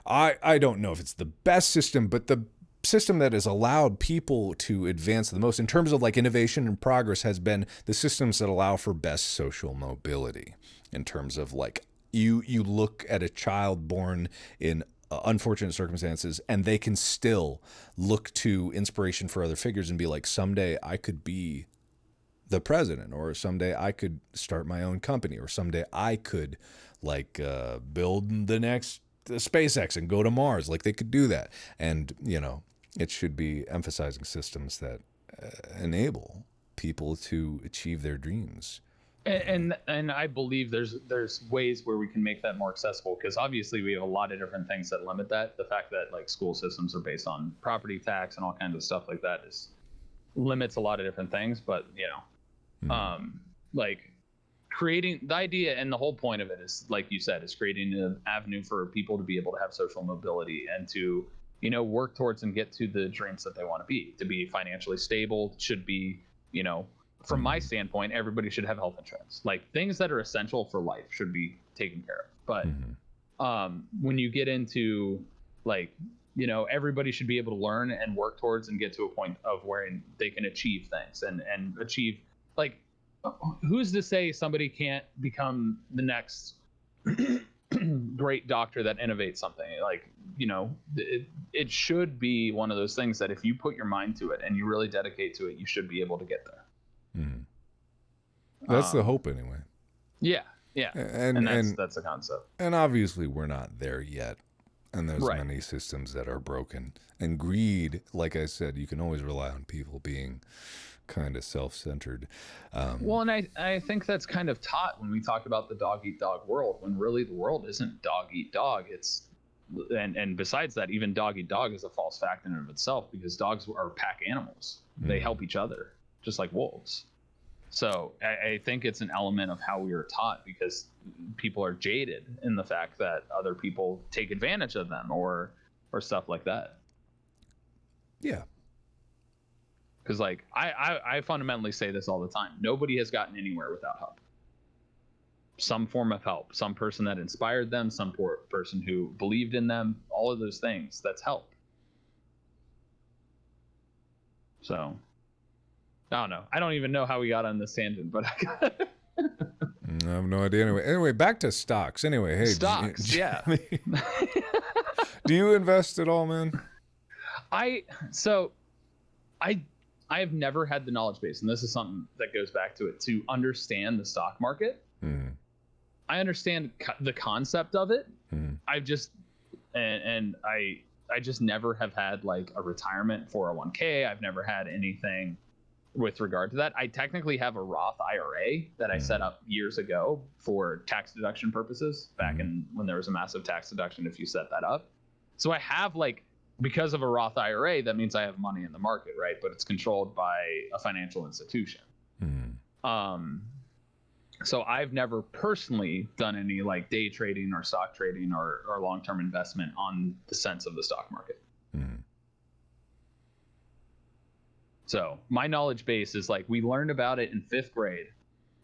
S3: I don't know if it's the best system, but the system that has allowed people to advance the most in terms of like innovation and progress has been the systems that allow for best social mobility. In terms of like, you look at a child born in unfortunate circumstances and they can still look to inspiration for other figures and be like, someday I could be the president, or someday I could start my own company, or someday I could like build the next SpaceX and go to Mars. Like, they could do that. And, you know, it should be emphasizing systems that enable people to achieve their dreams.
S1: And I believe there's ways where we can make that more accessible, because obviously we have a lot of different things that limit that. The fact that like school systems are based on property tax and all kinds of stuff like that limits a lot of different things. But you know, like creating the idea, and the whole point of it is, like you said, is creating an avenue for people to be able to have social mobility and to, you know, work towards and get to the dreams that they want to be financially stable. Should be, you know, from my standpoint, everybody should have health insurance. Like, things that are essential for life should be taken care of. But when you get into like, you know, everybody should be able to learn and work towards and get to a point of where they can achieve things and achieve, like, who's to say somebody can't become the next great doctor that innovates something? Like, you know, it should be one of those things that if you put your mind to it and you really dedicate to it, you should be able to get there.
S3: That's the hope anyway.
S1: Yeah. And that's the concept.
S3: And obviously we're not there yet. And there's many systems that are broken. And greed, like I said, you can always rely on people being kind of self-centered.
S1: Well, and I think that's kind of taught when we talk about the dog-eat-dog world, when really the world isn't dog-eat-dog. It's and besides that, even dog-eat-dog is a false fact in and of itself, because dogs are pack animals. They help each other, just like wolves. So I think it's an element of how we were taught, because people are jaded in the fact that other people take advantage of them or stuff like that.
S3: Yeah.
S1: Because like I fundamentally say this all the time. Nobody has gotten anywhere without help. Some form of help, some person that inspired them, some person who believed in them, all of those things, that's help. So I don't know. I don't even know how we got on this tangent, but I
S3: have no idea. Anyway, back to stocks. Anyway, hey,
S1: stocks. Yeah.
S3: Do you invest at all, man?
S1: I have never had the knowledge base, and this is something that goes back to it, to understand the stock market. I understand the concept of it. I've just I just never have had like a retirement 401k. I've never had anything with regard to that. I technically have a Roth IRA that I set up years ago for tax deduction purposes, back in when there was a massive tax deduction if you set that up. So I have, like, because of a Roth IRA, that means I have money in the market, right? But it's controlled by a financial institution. So I've never personally done any like day trading or stock trading or long-term investment on the sense of the stock market. So my knowledge base is like, we learned about it in 5th grade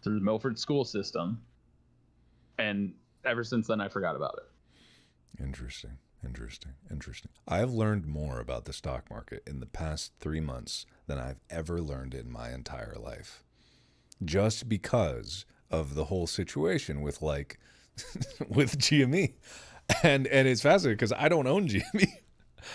S1: through the Milford school system, and ever since then I forgot about it.
S3: Interesting. I've learned more about the stock market in the past 3 months than I've ever learned in my entire life, just because of the whole situation with like with GME. And it's fascinating because I don't own GME.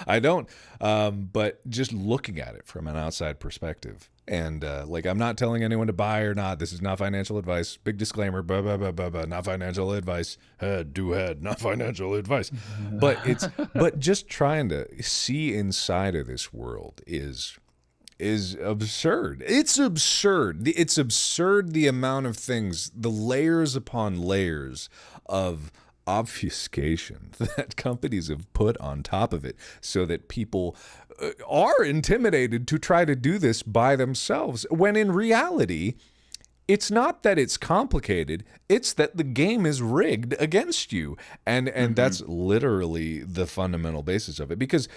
S3: I don't. But just looking at it from an outside perspective, and like, I'm not telling anyone to buy or not. This is not financial advice. Big disclaimer. Not financial advice. Head to head. Not financial advice. But just trying to see inside of this world is absurd. It's absurd. It's absurd, the amount of things, the layers upon layers of obfuscation that companies have put on top of it so that people are intimidated to try to do this by themselves, when in reality, it's not that it's complicated, it's that the game is rigged against you. And that's literally the fundamental basis of it, because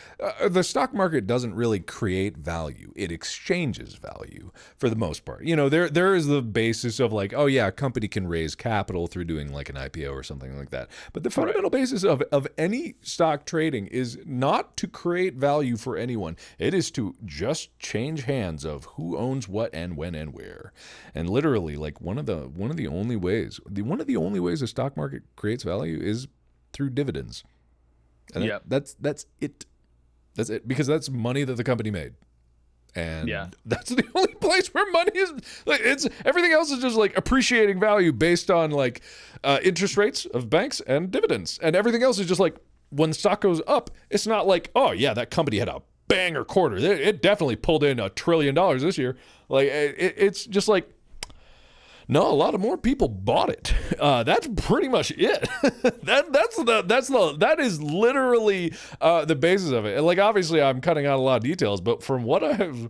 S3: the stock market doesn't really create value. It exchanges value for the most part. You know, there is the basis of like, oh yeah, a company can raise capital through doing like an IPO or something like that. But the fundamental basis of any stock trading is not to create value for anyone. It is to just change hands of who owns what and when and where. And literally, like one of the only ways the stock market creates value is through dividends. And that's it. That's it, because that's money that the company made. And that's the only place where money is, like, it's everything else is just like appreciating value based on like interest rates of banks and dividends. And everything else is just like, when the stock goes up, it's not like, oh yeah, that company had a banger quarter. It definitely pulled in $1 trillion this year. Like it's just like, no, a lot of more people bought it. That's pretty much it. That is literally the basis of it. And like, obviously, I'm cutting out a lot of details, but from what I've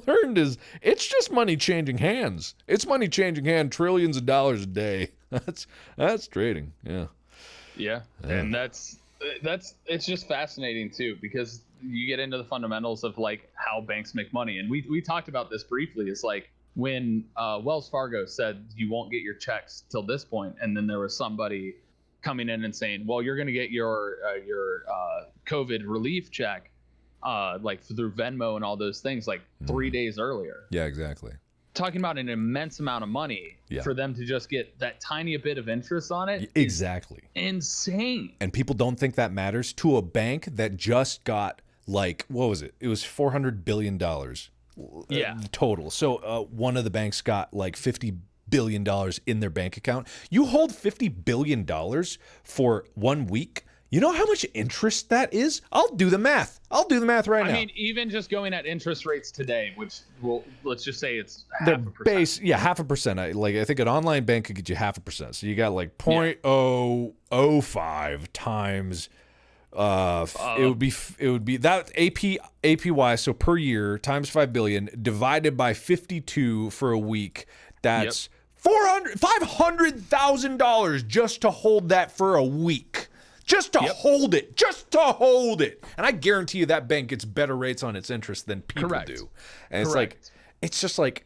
S3: learned is it's just money changing hands. It's money changing hands, trillions of dollars a day. That's trading. Yeah.
S1: And that's it's just fascinating too, because you get into the fundamentals of like how banks make money, and we talked about this briefly. It's like, when Wells Fargo said you won't get your checks till this point, and then there was somebody coming in and saying, well, you're going to get your COVID relief check like through Venmo and all those things like 3 days earlier.
S3: Yeah, exactly.
S1: Talking about an immense amount of money for them to just get that tiny bit of interest on it.
S3: Exactly.
S1: Insane.
S3: And people don't think that matters to a bank that just got, like, what was it? It was $400 billion. Total. So one of the banks got like $50 billion in their bank account. You hold $50 billion for 1 week. You know how much interest that is? I'll do the math right now.
S1: I mean, even just going at interest rates today, which let's just say it's
S3: the
S1: 0.5%.
S3: Base, 0.5%. I think an online bank could get you 0.5%. So you got like 0.005 times. It would be that APY, so per year times 5 billion divided by 52 for a week. That's $500,000 just to hold that for a week. Just to hold it. And I guarantee you that bank gets better rates on its interest than people do. And it's just like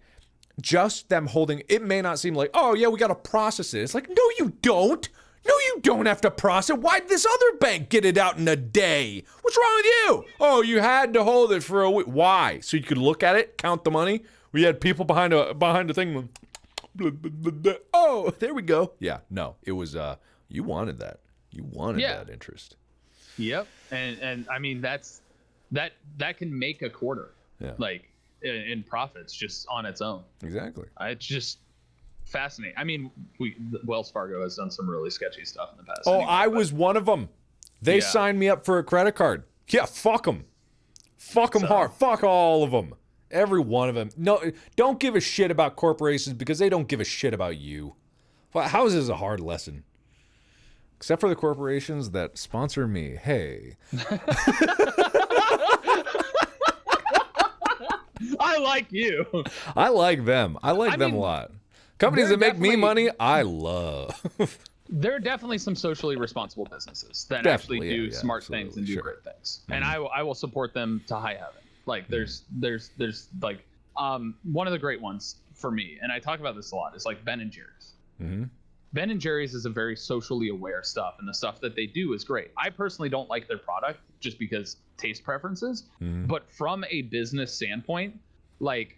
S3: just them holding. It may not seem like, oh yeah, we got to process it. It's like, no, you don't. No, you don't have to process it. Why'd this other bank get it out in a day? What's wrong with you? Oh, you had to hold it for a week. Why? So you could look at it, count the money. We had people behind a thing. Oh, there we go. Yeah, no, it was, you wanted that. You wanted that interest.
S1: Yep. And I mean, that can make a quarter, like in profits just on its own.
S3: Exactly.
S1: It's just fascinating. I mean, Wells Fargo has done some really sketchy stuff in the past.
S3: Oh, I was one of them. They signed me up for a credit card. Yeah, fuck them. Fuck them hard. Fuck all of them. Every one of them. No, don't give a shit about corporations because they don't give a shit about you. Well, how is this a hard lesson? Except for the corporations that sponsor me. Hey.
S1: I like you.
S3: I like them. I like them a lot. Companies that make me money, I love.
S1: There are definitely some socially responsible businesses that actually do smart things and do great things. And I will support them to high heaven. Like there's like one of the great ones for me, and I talk about this a lot, is like Ben and Jerry's.
S3: Mm-hmm.
S1: Ben and Jerry's is a very socially aware stuff, and the stuff that they do is great. I personally don't like their product just because taste preferences, but from a business standpoint, like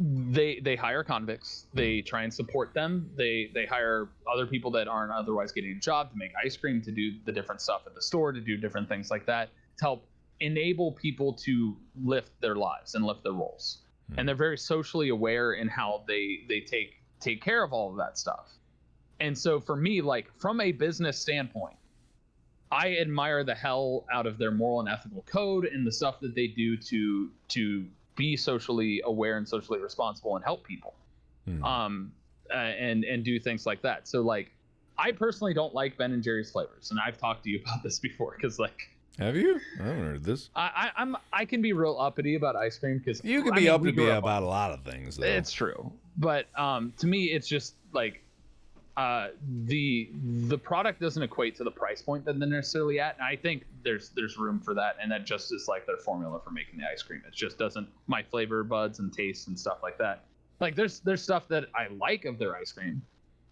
S1: they hire convicts. They try and support them. They hire other people that aren't otherwise getting a job to make ice cream, to do the different stuff at the store, to do different things like that, to help enable people to lift their lives and lift their roles. And they're very socially aware in how they take care of all of that stuff. And so for me, like, from a business standpoint, I admire the hell out of their moral and ethical code and the stuff that they do to be socially aware and socially responsible and help people, and do things like that. So, like, I personally don't like Ben & Jerry's flavors, and I've talked to you about this before, because, like,
S3: have you? I haven't heard this.
S1: I can be real uppity about ice cream, because
S3: you can be uppity about a lot of things, though.
S1: It's true, but to me, it's just like the product doesn't equate to the price point that they're necessarily at, and I think there's room for that, and that just is like their formula for making the ice cream. It just doesn't, my flavor buds and tastes and stuff like that. Like, there's stuff that I like of their ice cream.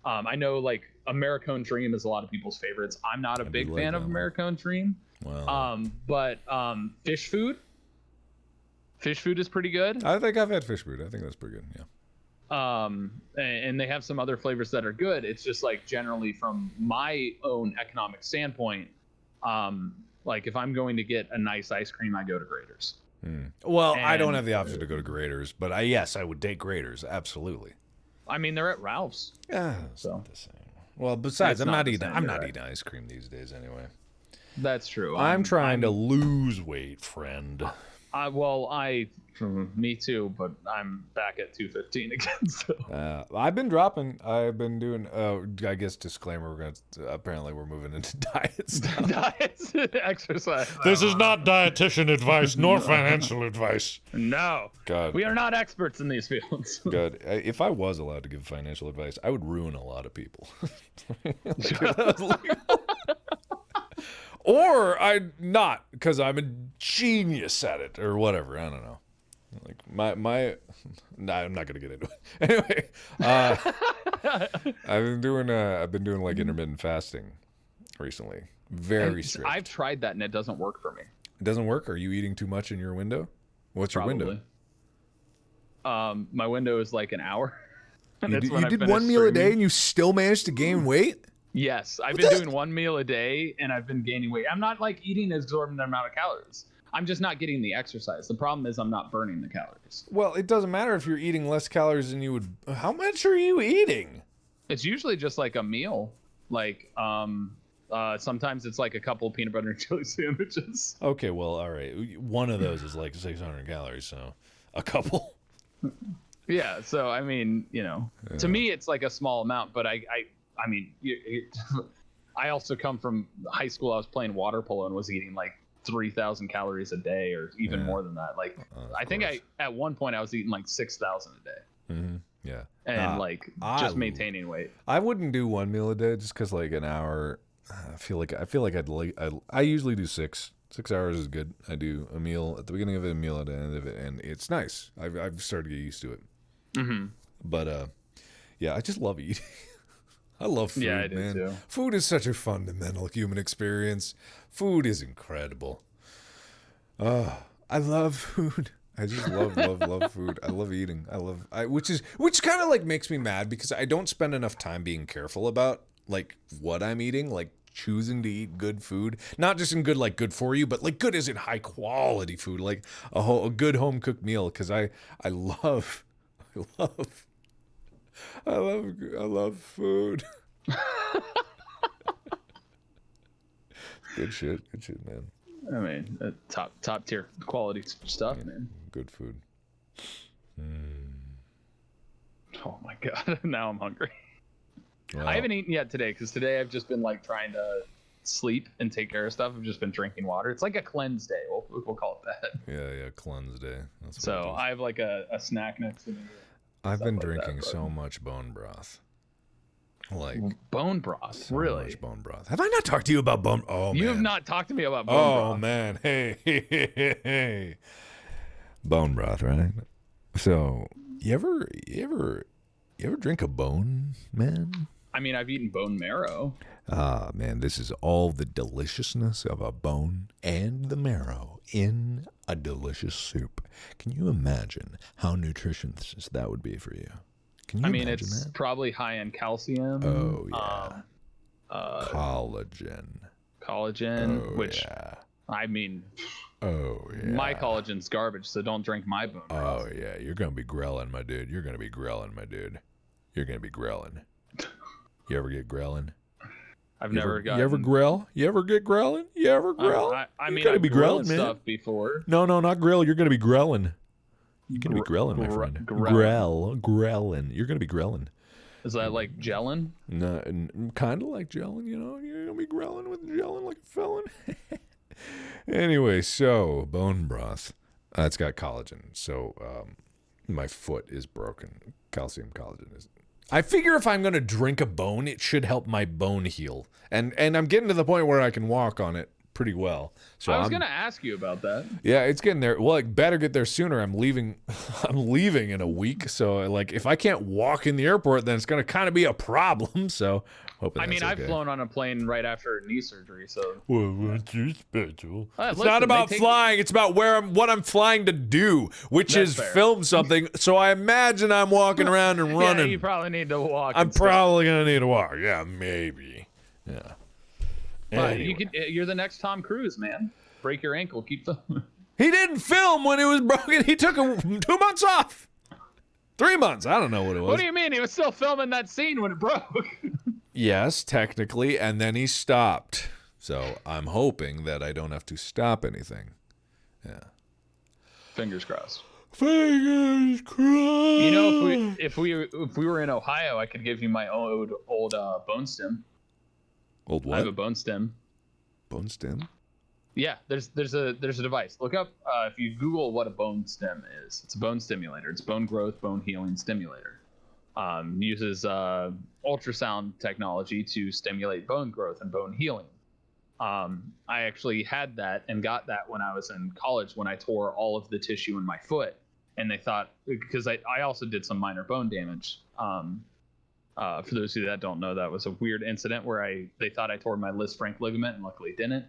S1: I know, like, Americone Dream is a lot of people's favorites. I'm not a big fan of Americone Dream.
S3: Wow.
S1: But fish food is pretty good.
S3: I think I've had fish food. I think that's pretty good. Yeah.
S1: And they have some other flavors that are good. It's just, like, generally from my own economic standpoint, like, if I'm going to get a nice ice cream, I go to Grater's.
S3: Well, I don't have the option to go to Grater's, but yes, I would take Grater's, absolutely.
S1: I mean, they're at Ralph's.
S3: Yeah,
S1: so
S3: not the same. Well, besides, I'm not eating ice cream these days anyway.
S1: That's true.
S3: I'm trying to lose weight, friend.
S1: Me too, but I'm back at 215 again. So
S3: I've been dropping. I've been doing. I guess disclaimer. Apparently we're moving into diets.
S1: Diets, exercise.
S3: This is not dietitian advice nor financial advice.
S1: No.
S3: God,
S1: we are not experts in these fields.
S3: God, if I was allowed to give financial advice, I would ruin a lot of people. Or I'd not, because I'm a genius at it, or whatever. I don't know. Like nah, I'm not gonna get into it. Anyway, I've been doing like intermittent fasting recently. Very strict.
S1: I've tried that and it doesn't work for me.
S3: It doesn't work? Are you eating too much in your window? What's your window?
S1: My window is like an hour.
S3: You did one meal a day and you still managed to gain weight?
S1: Yes, I've been doing one meal a day and I've been gaining weight. I'm not, like, eating an exorbitant amount of calories. I'm just not getting the exercise. The problem is I'm not burning the calories.
S3: Well, it doesn't matter if you're eating less calories than you would. How much are you eating?
S1: It's usually just like a meal. Like, sometimes it's like a couple peanut butter and jelly sandwiches.
S3: Okay, well, all right. One of those is like 600 calories, so a couple.
S1: Yeah, so I mean, to me it's like a small amount, but I mean, I also come from high school. I was playing water polo and was eating like 3,000 calories a day, or even more than that. Like, I think at one point I was eating like 6,000 a day.
S3: Mm-hmm. Yeah,
S1: and maintaining weight.
S3: I wouldn't do one meal a day just because, like, an hour. I feel like I usually do 6 hours is good. I do a meal at the beginning of it, a meal at the end of it, and it's nice. I've started to get used to it. Mm-hmm. But yeah, I just love eating. I love food,
S1: yeah, I do
S3: man.
S1: too.
S3: Food is such a fundamental human experience. Food is incredible. I love food. I just love food. I love eating. Which kind of like makes me mad because I don't spend enough time being careful about like what I'm eating, like choosing to eat good food, not just in good like good for you, but like good as in high quality food, like a good home cooked meal. Because I love food. Good shit, man.
S1: I mean, top tier quality stuff, man.
S3: Good food.
S1: Oh my god, now I'm hungry.
S3: Wow.
S1: I haven't eaten yet today because today I've just been like trying to sleep and take care of stuff. I've just been drinking water. It's like a cleanse day. We'll call it that.
S3: Yeah, cleanse day. That's
S1: so I have like a snack next to me.
S3: I've been drinking so much bone broth. Like
S1: bone broth,
S3: so
S1: really?
S3: Much bone broth. Have I not talked to you about bone? Oh,
S1: you
S3: man.
S1: have not talked to me about bone broth.
S3: Oh man, hey, bone broth, right? So you ever drink a bone, man?
S1: I mean, I've eaten bone marrow.
S3: Ah, man, this is all the deliciousness of a bone and the marrow in a delicious soup. Can you imagine how nutritious that would be for you? Can you
S1: I mean,
S3: imagine
S1: it's
S3: that?
S1: probably high in calcium.
S3: Oh, yeah. Collagen.
S1: Collagen,
S3: Oh,
S1: which,
S3: yeah.
S1: I mean,
S3: Oh, yeah.
S1: my collagen's garbage, so don't drink my bone broth.
S3: Oh, yeah. You're going to be grelling, my dude. You're going to be grelling, my dude. You're going to be grelling. You ever get grelling?
S1: I've never gotten...
S3: You ever grell? You ever get grelling? You ever grell?
S1: I mean,
S3: gotta
S1: I've
S3: be
S1: grilled
S3: grelling, man.
S1: stuff before.
S3: No, not grill. You're going to be grelling. You're going to be grelling, my friend. Grelling. You're going to be grelling.
S1: Is that like gelling?
S3: No, kind of like gelling, you know? You're going to be grelling with gelling like a felon. Anyway, so bone broth. It's got collagen. So my foot is broken. Calcium collagen is... I figure if I'm going to drink a bone, it should help my bone heal. And I'm getting to the point where I can walk on it pretty well. So
S1: I was going to ask you about that.
S3: Yeah, it's getting there. Well, I better get there sooner. I'm leaving in a week. So like if I can't walk in the airport, then it's going to kind of be a problem. So hoping that's okay.
S1: I've flown on a plane right after knee surgery, so...
S3: Well, what's your special?
S1: It's
S3: not about flying. It's about what I'm flying to do, which is film something. So I imagine I'm walking around and running.
S1: Yeah, you probably need to walk.
S3: I'm probably going to need to walk. Yeah, maybe. Yeah.
S1: But
S3: Anyway.
S1: you're the next Tom Cruise, man. Break your ankle, keep the...
S3: He didn't film when it was broken. He took 2 months off. 3 months. I don't know what it was.
S1: What do you mean? He was still filming that scene when it broke.
S3: Yes, technically, and then he stopped. So I'm hoping that I don't have to stop anything. Yeah.
S1: Fingers crossed.
S3: Fingers crossed.
S1: You know, if we were in Ohio, I could give you my old bone stem.
S3: Old what?
S1: I have a bone stem.
S3: Bone stem?
S1: Yeah, there's a device. Look up if you Google what a bone stem is. It's a bone stimulator. It's bone growth, bone healing stimulator. Uses ultrasound technology to stimulate bone growth and bone healing. I actually had that and got that when I was in college when I tore all of the tissue in my foot, and they thought, because I also did some minor bone damage. For those of you that don't know, that was a weird incident where they thought I tore my Lis Frank ligament, and luckily didn't.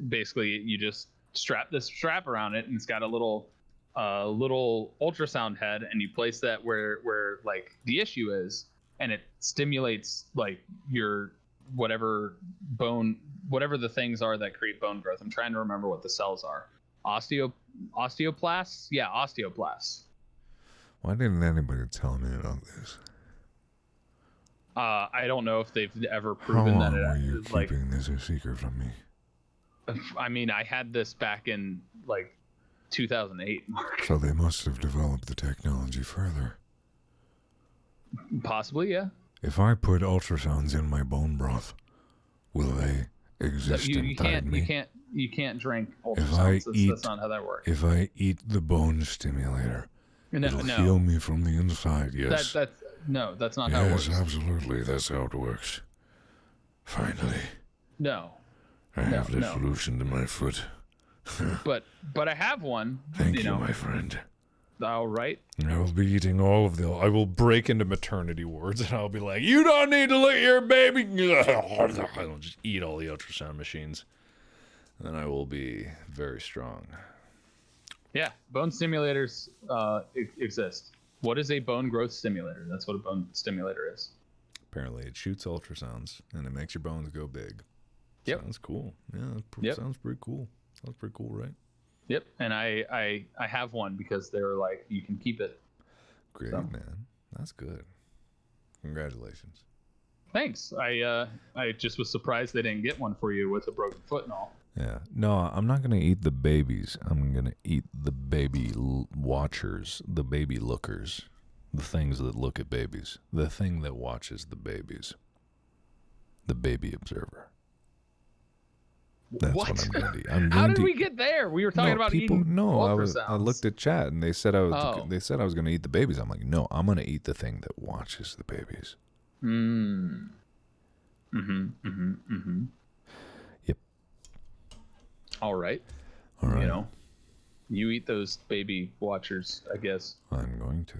S1: Basically you just strap this strap around it, and it's got a little ultrasound head, and you place that where like the issue is, and it stimulates like your whatever the things are that create bone growth. I'm trying to remember what the cells are. Osteoplasts? Yeah, osteoplasts.
S3: Why didn't anybody tell me about this?
S1: I don't know if they've ever proven that.
S3: How long were you keeping this a secret from me?
S1: I mean, I had this back in like 2008, Mark.
S3: So they must have developed the technology further.
S1: Possibly, yeah.
S3: If I put ultrasounds in my bone broth, will they exist inside me?
S1: You can't drink ultrasounds. That's not how that works.
S3: If I eat the bone stimulator, it'll heal me from the inside. Yes.
S1: That's not how it works.
S3: Yes, absolutely. That's how it works. Finally.
S1: No.
S3: I have the solution to my foot.
S1: but I have one.
S3: Thank you, my friend.
S1: All right.
S3: I will be eating all of I will break into maternity wards, and I'll be like, you don't need to let your baby... I'll just eat all the ultrasound machines. And I will be very strong.
S1: Yeah, bone stimulators exist. What is a bone growth stimulator? That's what a bone stimulator is.
S3: Apparently, it shoots ultrasounds, and it makes your bones go big.
S1: Yep.
S3: Sounds cool. Yeah, sounds pretty cool. Sounds pretty cool, right?
S1: Yep, and I have one because they were like, you can keep it.
S3: Great, man. That's good. Congratulations.
S1: Thanks. I just was surprised they didn't get one for you with a broken foot and all.
S3: Yeah. No, I'm not going to eat the babies. I'm going to eat the baby watchers, the baby lookers, the things that look at babies, the thing that watches the babies, the baby observer. That's what I'm going to eat.
S1: How did we get there? We were talking about eating ultrasounds.
S3: I looked at chat and they said I was going to eat the babies. I'm like, no, I'm going to eat the thing that watches the babies. Yep.
S1: All right.
S3: You
S1: know, you eat those baby watchers, I guess.
S3: I'm going to.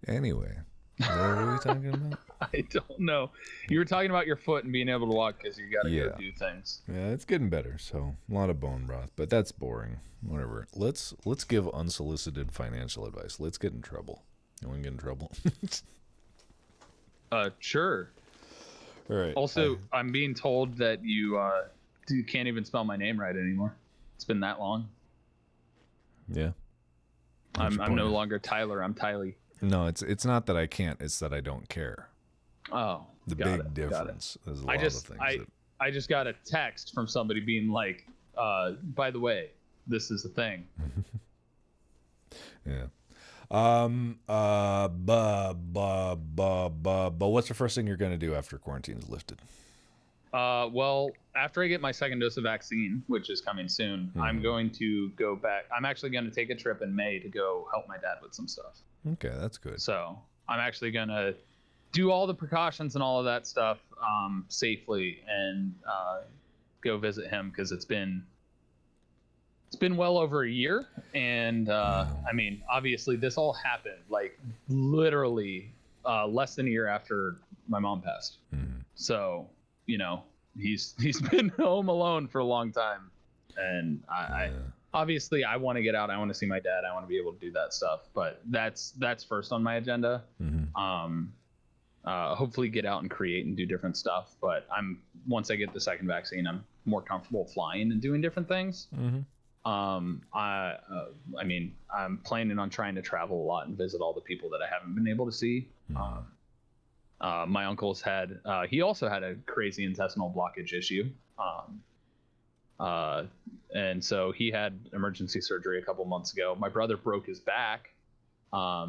S3: Anyway, what were we talking about?
S1: I don't know. You were talking about your foot and being able to walk because you got to
S3: Yeah.
S1: go do things.
S3: Yeah, it's getting better. So a lot of bone broth, but that's boring. Whatever. Let's give unsolicited financial advice. Let's get in trouble. You want to get in trouble?
S1: Sure.
S3: All right.
S1: Also, I'm being told that you can't even spell my name right anymore. It's been that long.
S3: Yeah.
S1: I'm no longer Tyler. I'm Tylee.
S3: No, it's not that I can't. It's that I don't care.
S1: Oh,
S3: The big difference. There's a lot of things.
S1: I just got a text from somebody being like, by the way, this is the thing.
S3: Yeah. But what's the first thing you're gonna do after quarantine's lifted?
S1: Well, after I get my second dose of vaccine, which is coming soon, I'm going to go back. I'm actually going to take a trip in May to go help my dad with some stuff.
S3: Okay, that's good.
S1: So I'm actually going to do all the precautions and all of that stuff safely and go visit him because it's been well over a year. And I mean, obviously this all happened like literally less than a year after my mom passed. So, you know, he's been home alone for a long time. And I obviously I want to get out. I want to see my dad. I want to be able to do that stuff, but that's first on my agenda. Hopefully get out and create and do different stuff. But once I get the second vaccine, I'm more comfortable flying and doing different things. I mean, I'm planning on trying to travel a lot and visit all the people that I haven't been able to see. My uncle's he also had a crazy intestinal blockage issue. And so he had emergency surgery a couple months ago. My brother broke his back.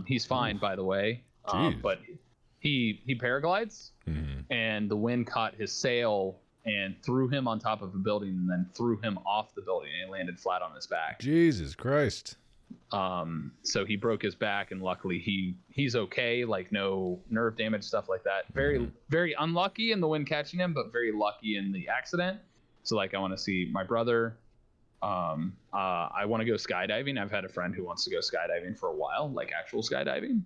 S1: He's fine, by the way. But he paraglides and the wind caught his sail and threw him on top of a building and then threw him off the building and he landed flat on his back.
S3: Jesus Christ.
S1: So he broke his back and luckily he's okay, like no nerve damage, stuff like that. Very, very unlucky in the wind catching him, but very lucky in the accident. So like I want to see my brother. I want to go skydiving. I've had a friend who wants to go skydiving for a while, like actual skydiving.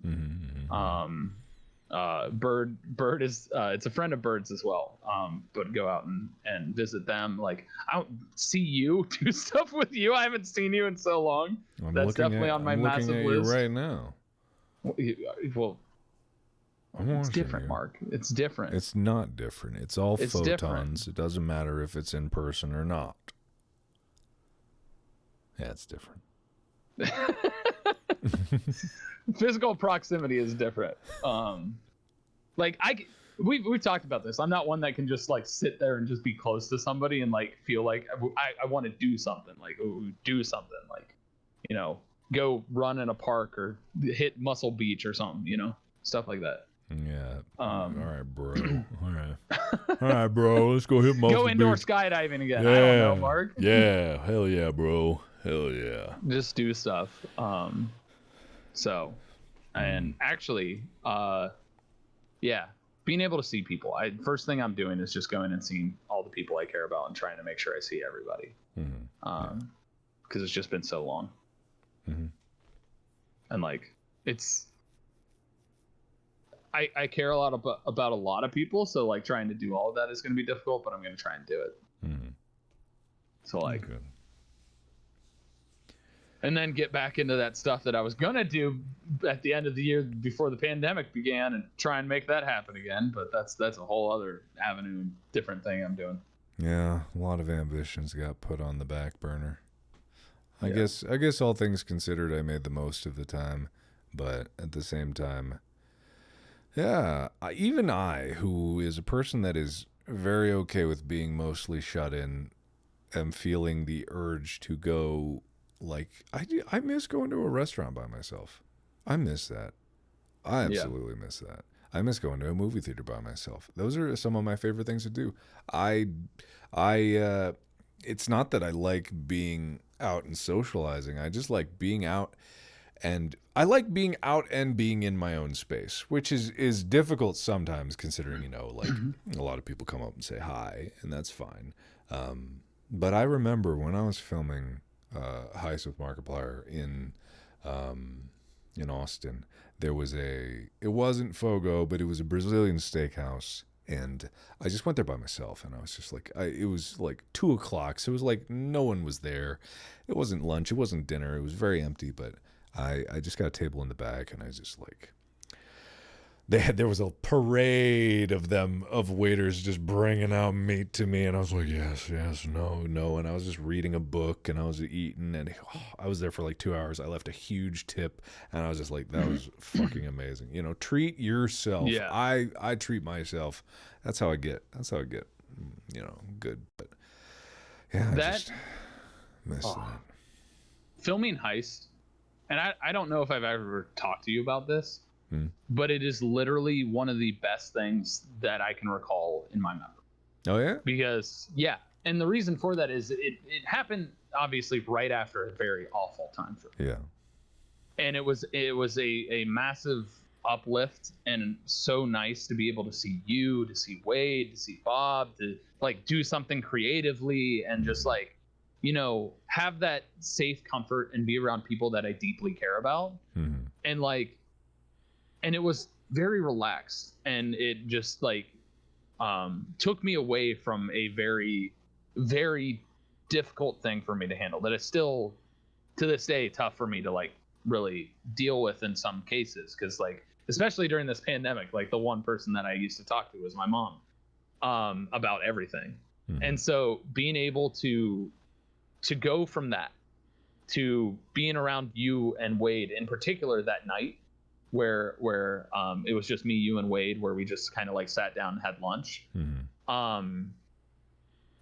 S1: Bird is it's a friend of Bird's as well, but go out and visit them. Like I don't see you do stuff with you. I haven't seen you in so long. That's definitely on my massive list
S3: right now.
S1: Well, it's different, Mark. It's different.
S3: It's not different. It's all photons.
S1: Different.
S3: It doesn't matter if it's in person or not. Yeah, it's different.
S1: Physical proximity is different. Like we've talked about this. I'm not one that can just like sit there and just be close to somebody and like feel like I want to do something, like do something, like, you know, go run in a park or hit Muscle Beach or something, you know, stuff like that.
S3: Yeah. All right, bro. All right, bro. Let's go hit Muscle Beach.
S1: Go indoor skydiving again. Yeah. I don't know, Mark.
S3: Yeah. Hell yeah, bro. Hell yeah.
S1: Just do stuff. So, and actually, yeah, being able to see people. First thing I'm doing is just going and seeing all the people I care about and trying to make sure I see everybody. Because it's just been so long. And like, I care a lot about a lot of people. So like trying to do all of that is going to be difficult, but I'm going to try and do it. So like, and then get back into that stuff that I was going to do at the end of the year before the pandemic began and try and make that happen again. But that's a whole other avenue, different thing I'm doing.
S3: Yeah. A lot of ambitions got put on the back burner. I guess all things considered, I made the most of the time, but at the same time, yeah, even I, who is a person that is very okay with being mostly shut in, am feeling the urge to go. Like, I miss going to a restaurant by myself. I miss that. I absolutely miss that. I miss going to a movie theater by myself. Those are some of my favorite things to do. It's not that I like being out and socializing. I just like being out, and I like being out and being in my own space, which is difficult sometimes considering, you know, like a lot of people come up and say hi, and that's fine. But I remember when I was filming Heist with Markiplier in in Austin, there was it wasn't Fogo, but it was a Brazilian steakhouse. And I just went there by myself, and I was just like, it was like 2:00, so it was like no one was there. It wasn't lunch, it wasn't dinner, it was very empty, but I just got a table in the back, and I was just like, there was a parade of waiters just bringing out meat to me, and I was like, yes, no, and I was just reading a book, and I was eating, and I was there for like 2 hours. I left a huge tip, and I was just like, that was fucking amazing. Treat yourself.
S1: Yeah.
S3: I treat myself. That's how I get good. But yeah, I just miss that.
S1: Filming Heist, and I don't know if I've ever talked to you about this, but it is literally one of the best things that I can recall in my memory.
S3: Oh yeah?
S1: Because and the reason for that is it happened obviously right after a very awful time for me.
S3: Yeah.
S1: And it was a massive uplift, and so nice to be able to see you, to see Wade, to see Bob, to like do something creatively, and just like, have that safe comfort and be around people that I deeply care about. And it was very relaxed, and it just like took me away from a very, very difficult thing for me to handle that is still to this day tough for me to like really deal with in some cases, because like especially during this pandemic, like the one person that I used to talk to was my mom about everything. And so being able to go from that to being around you and Wade in particular that night, where it was just me, you, and Wade, where we just kind of like sat down and had lunch,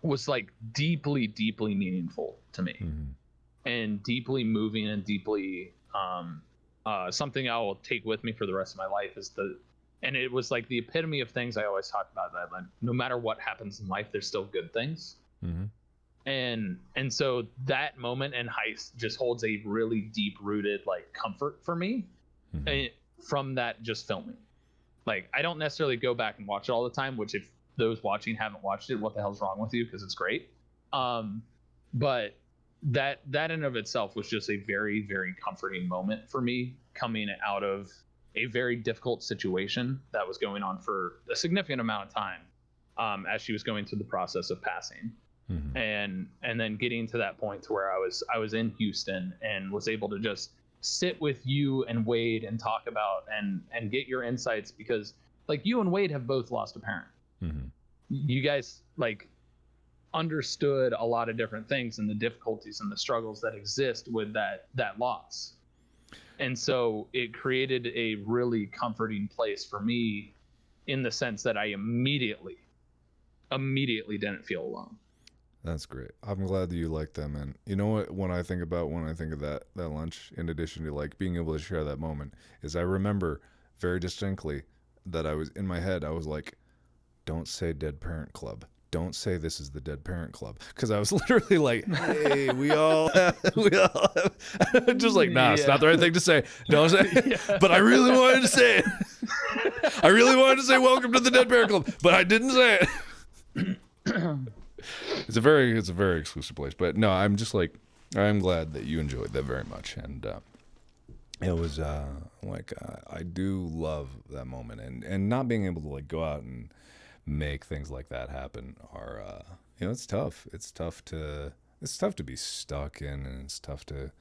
S1: was like deeply, deeply meaningful to me, and deeply moving, and deeply something I will take with me for the rest of my life. And it was like the epitome of things I always talk about, that like, no matter what happens in life, there's still good things. And so that moment in Heist just holds a really deep rooted like comfort for me. From that just filming. Like, I don't necessarily go back and watch it all the time, which if those watching haven't watched it, what the hell's wrong with you? Because it's great. But that in and of itself was just a very, very comforting moment for me, coming out of a very difficult situation that was going on for a significant amount of time, as she was going through the process of passing. And then getting to that point to where I was in Houston and was able to just sit with you and Wade and talk about and get your insights, because like you and Wade have both lost a parent. You guys like understood a lot of different things and the difficulties and the struggles that exist with that loss. And so it created a really comforting place for me, in the sense that I immediately didn't feel alone.
S3: That's great. I'm glad that you like them. And you know what, when I think of that lunch, in addition to like being able to share that moment, is I remember very distinctly that I was in my head, I was like, don't say Dead Parent Club. Don't say this is the Dead Parent Club. Because I was literally like, hey, we all have. Just like, nah, it's not the right thing to say. Don't say it. But I really wanted to say it. I really wanted to say welcome to the Dead Parent Club, but I didn't say it. It's a very exclusive place, but no, I'm just like, I'm glad that you enjoyed that very much, and it was I do love that moment, and not being able to like go out and make things like that happen are it's tough. It's tough to be stuck in, and it's tough to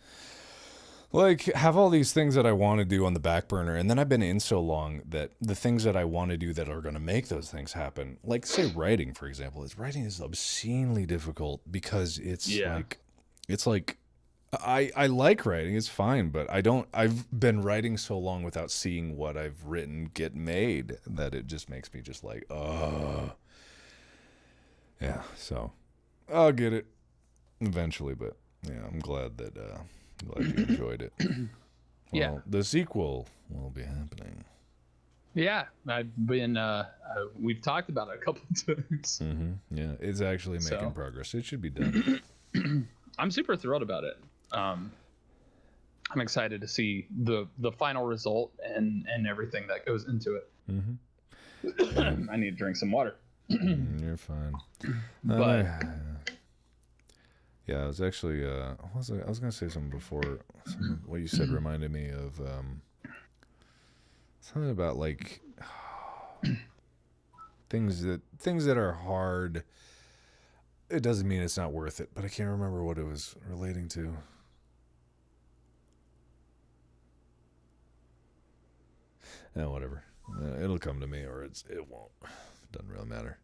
S3: like have all these things that I want to do on the back burner, and then I've been in so long that the things that I want to do that are going to make those things happen, like say writing, for example, writing is obscenely difficult, because it's like I like writing, it's fine, but I've been writing so long without seeing what I've written get made that it just makes me just like, yeah, so I'll get it eventually, but yeah, I'm glad that you enjoyed it. Well, the sequel will be happening.
S1: Yeah, I've been. We've talked about it a couple of times.
S3: Yeah, it's actually making progress. It should be done.
S1: I'm super thrilled about it. I'm excited to see the final result and everything that goes into it. I need to drink some water.
S3: You're fine.
S1: But
S3: Yeah, I was actually. I was gonna say something before. What you said reminded me of something about like things that are hard. It doesn't mean it's not worth it, but I can't remember what it was relating to. Whatever. It'll come to me, or it won't. Doesn't really matter.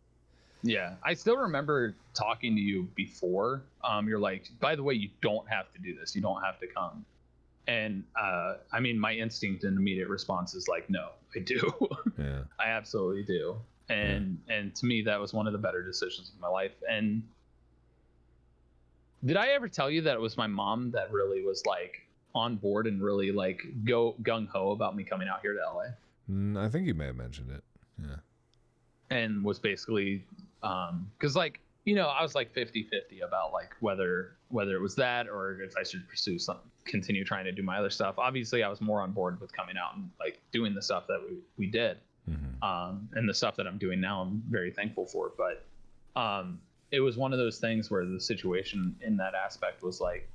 S1: Yeah, I still remember talking to you before. You're like, by the way, you don't have to do this. You don't have to come. And I mean, my instinct and immediate response is like, no, I do.
S3: Yeah.
S1: I absolutely do. And to me, that was one of the better decisions of my life. And did I ever tell you that it was my mom that really was like on board and really like go gung ho about me coming out here to LA?
S3: I think you may have mentioned it. Yeah.
S1: And was basically because like, you know, I was like 50-50 about like whether it was that or if I should pursue something, continue trying to do my other stuff. Obviously I was more on board with coming out and like doing the stuff that we did. And the stuff that I'm doing now I'm very thankful for, but it was one of those things where the situation in that aspect was like,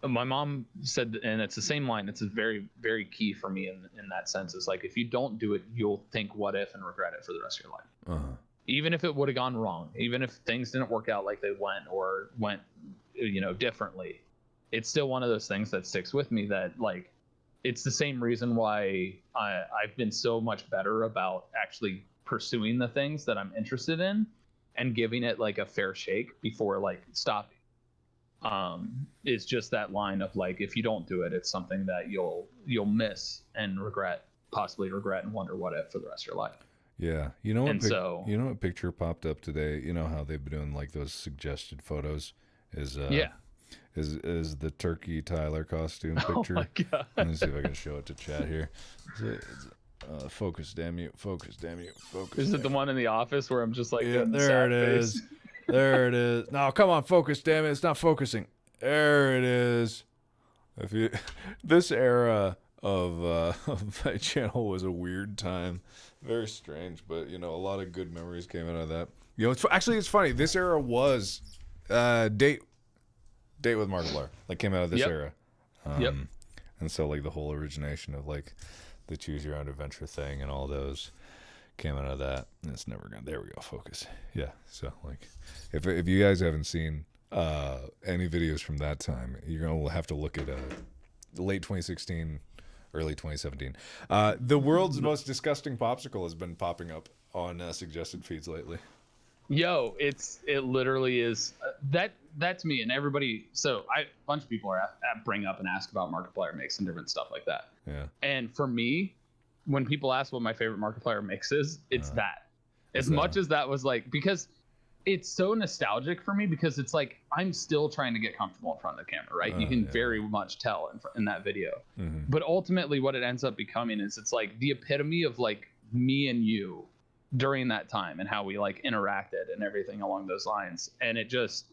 S1: my mom said, and it's the same line, it's a very, very key for me in that sense, is like, if you don't do it, you'll think what if and regret it for the rest of your life. Even if it would have gone wrong, even if things didn't work out like they went, you know, differently, it's still one of those things that sticks with me, that like, it's the same reason why I've been so much better about actually pursuing the things that I'm interested in and giving it like a fair shake before like stopping. It's just that line of like, if you don't do it, it's something that you'll miss and possibly regret and wonder what if for the rest of your life.
S3: Yeah. You know what picture popped up today? You know how they've been doing like those suggested photos is the Turkey Tyler costume picture.
S1: Oh my God.
S3: Let me see if I can show it to chat here. Focus, damn you. Focus.
S1: Is it the one in the office where I'm just like,
S3: yeah, there it is. There it is. No, come on, focus, damn it. It's not focusing. There it is. This era of my channel was a weird time. Very strange, but you know, a lot of good memories came out of that. You know, it's funny. This era was date with Markiplier. Like came out of this era. And so like the whole origination of like the choose your own adventure thing and all those came out of that. And it's never gonna. There we go. Focus. Yeah. So like, if you guys haven't seen any videos from that time, you're gonna have to look at late 2016, early 2017. The world's most disgusting popsicle has been popping up on suggested feeds lately.
S1: Yo, it literally is that to me and everybody. So a bunch of people are bring up and ask about Markiplier mix and different stuff like that.
S3: Yeah.
S1: And for me, when people ask what my favorite Markiplier mix is, it's that. As much as that was like, because it's so nostalgic for me, because it's like I'm still trying to get comfortable in front of the camera, right? You can very much tell in that video. But ultimately, what it ends up becoming is it's like the epitome of like me and you during that time and how we like interacted and everything along those lines. And it just,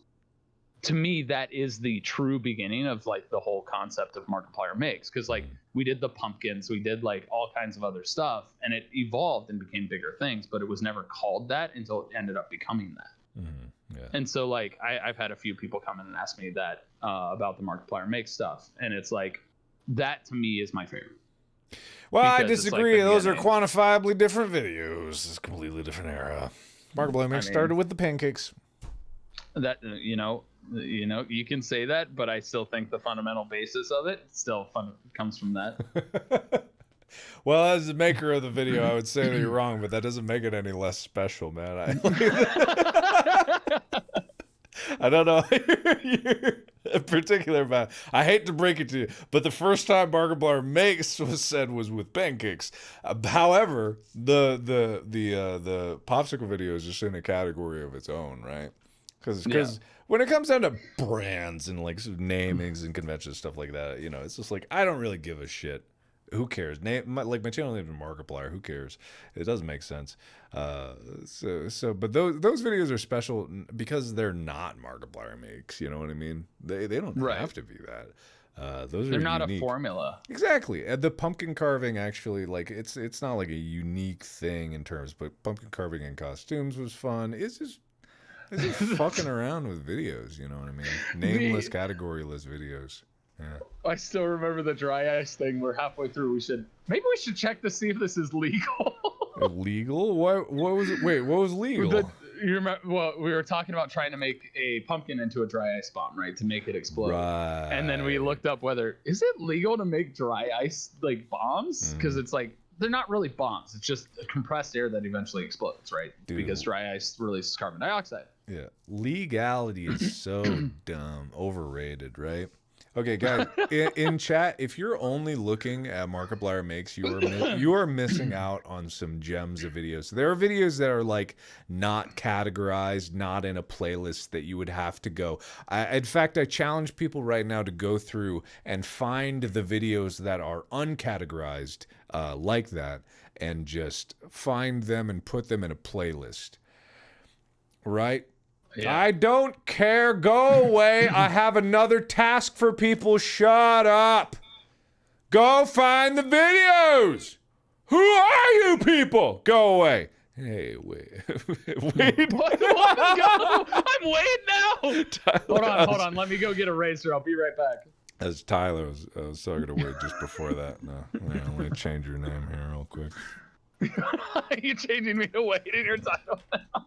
S1: to me, that is the true beginning of like the whole concept of Markiplier makes, because like we did the pumpkins, we did like all kinds of other stuff, and it evolved and became bigger things, but it was never called that until it ended up becoming that.
S3: Yeah.
S1: And so like I've had a few people come in and ask me that about the Markiplier makes stuff, and it's like that to me is my favorite.
S3: Well, I disagree. Like those are quantifiably different videos. It's a completely different era. Markiplier mix started with the pancakes.
S1: That you know, you can say that, but I still think the fundamental basis of it still comes from that.
S3: Well, as the maker of the video, I would say that you're wrong, but that doesn't make it any less special, man. I don't know you're particular about it. I hate to break it to you, but the first time Markiplier makes was said was with pancakes. However, the popsicle video is just in a category of its own, right? Because when it comes down to brands and like namings and conventions, stuff like that, you know, it's just like I don't really give a shit. Who cares? My channel named Markiplier. Who cares? It doesn't make sense. But those videos are special because they're not Markiplier makes. You know what I mean? They don't have to be that. They're
S1: not
S3: unique.
S1: A formula.
S3: Exactly. The pumpkin carving actually, like it's not like a unique thing in terms, but pumpkin carving in costumes was fun. It's just It's just fucking around with videos, you know what I mean? Nameless, categoryless videos. Yeah.
S1: I still remember the dry ice thing. We're halfway through. Maybe we should check to see if this is legal.
S3: Illegal? What was it? Wait, what was legal?
S1: You remember? Well, we were talking about trying to make a pumpkin into a dry ice bomb, right? To make it explode.
S3: Right.
S1: And then we looked up whether is it legal to make dry ice like bombs? Because it's like they're not really bombs. It's just compressed air that eventually explodes, right?
S3: Dude.
S1: Because dry ice releases carbon dioxide.
S3: Yeah. Legality is so dumb, overrated, right? Okay, guys, in chat, if you're only looking at Markiplier Makes, you are missing out on some gems of videos. There are videos that are like not categorized, not in a playlist that you would have to go. In fact, I challenge people right now to go through and find the videos that are uncategorized like that and just find them and put them in a playlist. Right? Yeah. I don't care. Go away. I have another task for people. Shut up. Go find the videos. Who are you people? Go away. Hey, wait. Wait.
S1: What? I'm waiting now. Tyler, hold on. Let me go get a razor. I'll be right back.
S3: As Tyler was talking to Wade just before that. No, I'm going to change your name here real quick.
S1: You're changing me to Wade in your title now.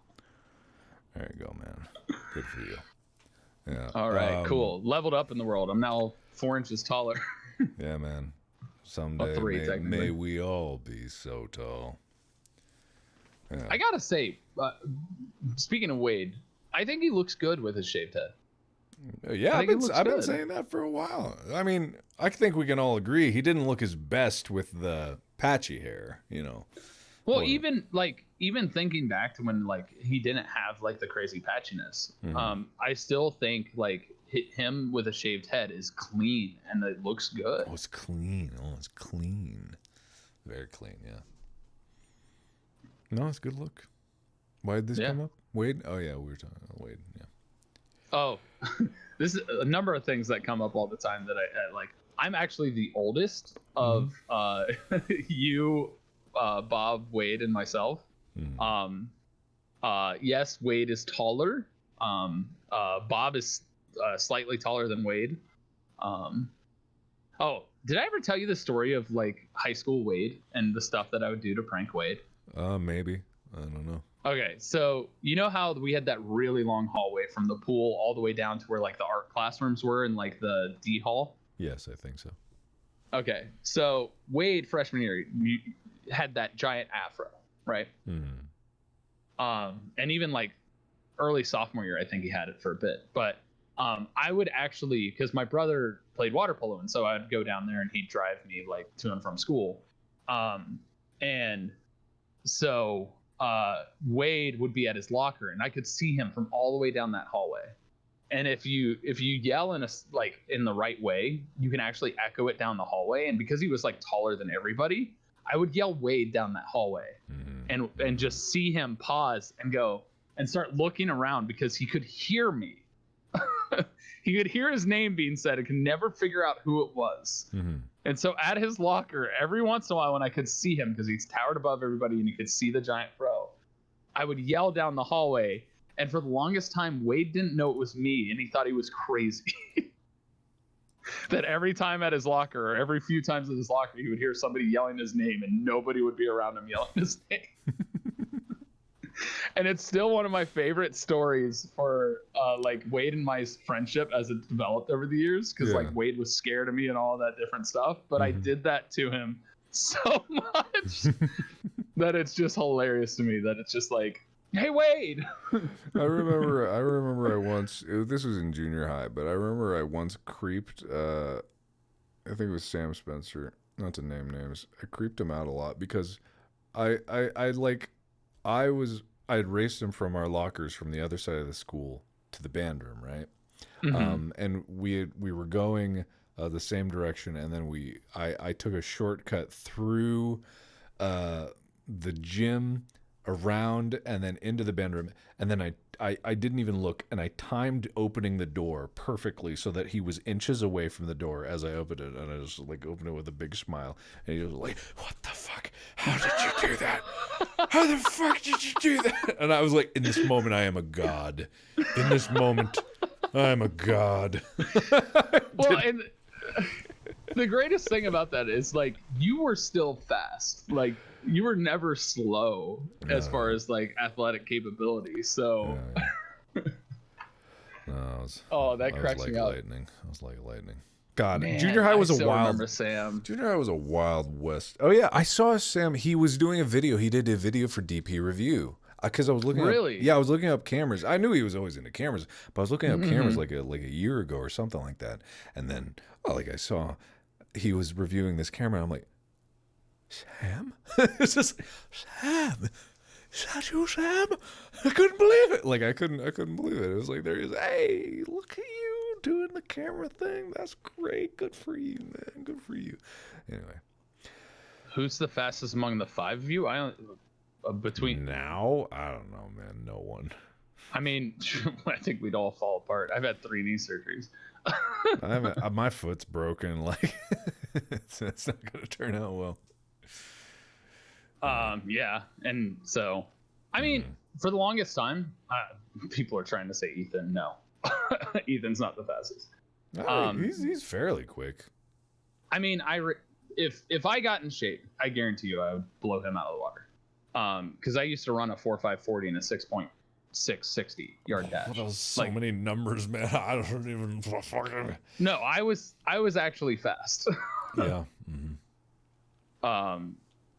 S3: There you go, man. Good for you. Yeah.
S1: All right, cool. Leveled up in the world. I'm now 4 inches taller.
S3: Yeah, man. Someday may we all be so tall. Yeah.
S1: I gotta say, speaking of Wade, I think he looks good with his shaved head.
S3: Yeah, I've been saying that for a while. I mean, I think we can all agree he didn't look his best with the patchy hair, you know.
S1: Well, even thinking back to when like he didn't have like the crazy patchiness, I still think like him with a shaved head is clean and it looks good.
S3: Oh, it's clean. Very clean. Yeah. No, it's a good look. Why did this come up? Wade? Oh yeah, we were talking about Wade. Yeah.
S1: Oh, this is a number of things that come up all the time that I like. I'm actually the oldest of you. Bob, Wade, and myself. Yes, Wade is taller. Bob is slightly taller than Wade. Oh, did I ever tell you the story of like high school Wade and the stuff that I would do to prank Wade?
S3: Maybe. I don't know.
S1: Okay, so you know how we had that really long hallway from the pool all the way down to where like the art classrooms were in like the D hall?
S3: Yes, I think so.
S1: Okay, so Wade freshman year had that giant afro, right? And even like early sophomore year, I think he had it for a bit. But I would actually, because my brother played water polo, and so I'd go down there and he'd drive me like to and from school. And so Wade would be at his locker, and I could see him from all the way down that hallway. And if you yell in in the right way, you can actually echo it down the hallway. And because he was like taller than everybody, I would yell Wade down that hallway, and just see him pause and go and start looking around because he could hear me. He could hear his name being said and could never figure out who it was. And so at his locker, every once in a while when I could see him, because he's towered above everybody and you could see the giant fro, I would yell down the hallway. And for the longest time, Wade didn't know it was me, and he thought he was crazy. That every time at his locker, or every few times at his locker, he would hear somebody yelling his name, and nobody would be around him yelling his name. And it's still one of my favorite stories for like Wade and my friendship as it developed over the years, because like Wade was scared of me and all that different stuff, but I did that to him so much that it's just hilarious to me that it's just like, hey Wade.
S3: I remember I once, this was in junior high, but I remember I once creeped I think it was Sam Spencer, not to name names. I creeped him out a lot because I had raced him from our lockers from the other side of the school to the band room, right? And we were going the same direction, and then I took a shortcut through the gym, around, and then into the band room, and then I didn't even look, and I timed opening the door perfectly so that he was inches away from the door as I opened it, and I just like opened it with a big smile, and he was like, "What the fuck? How did you do that? how the fuck did you do that? And I was like, in this moment, I am a god. In this moment, I am a god.
S1: Well, and the greatest thing about that is like you were still fast. Like you were never slow as far as like athletic capability. So that cracks me up.
S3: Lightning. I was like lightning. God,
S1: Man,
S3: junior high was
S1: I
S3: a
S1: still
S3: wild.
S1: remember Sam.
S3: Junior high was a wild west. Oh yeah, I saw Sam. He was doing a video. He did a video for DP Review because I was looking.
S1: Really?
S3: I was looking up cameras. I knew he was always into cameras, but I was looking up cameras like a year ago or something like that. And then, I saw he was reviewing this camera. And I'm like, Sam, it's just Sam. Is that you, Sam? I couldn't believe it. Like I couldn't believe it. It was like there is. Hey, look at you doing the camera thing. That's great. Good for you, man. Good for you. Anyway,
S1: who's the fastest among the five of you? I don't between
S3: now. I don't know, man. No one.
S1: I mean, I think we'd all fall apart. I've had 3 knee surgeries.
S3: My foot's broken. Like it's not gonna turn out well.
S1: Yeah, and so, I mean, for the longest time, people are trying to say Ethan. No, Ethan's not the fastest.
S3: He's fairly quick.
S1: I mean, if I got in shape, I guarantee you I would blow him out of the water. Because I used to run a 4.540 and a 6.660 yard dash.
S3: Those so many numbers, man. I don't even fucking.
S1: No, I was actually fast.
S3: Yeah.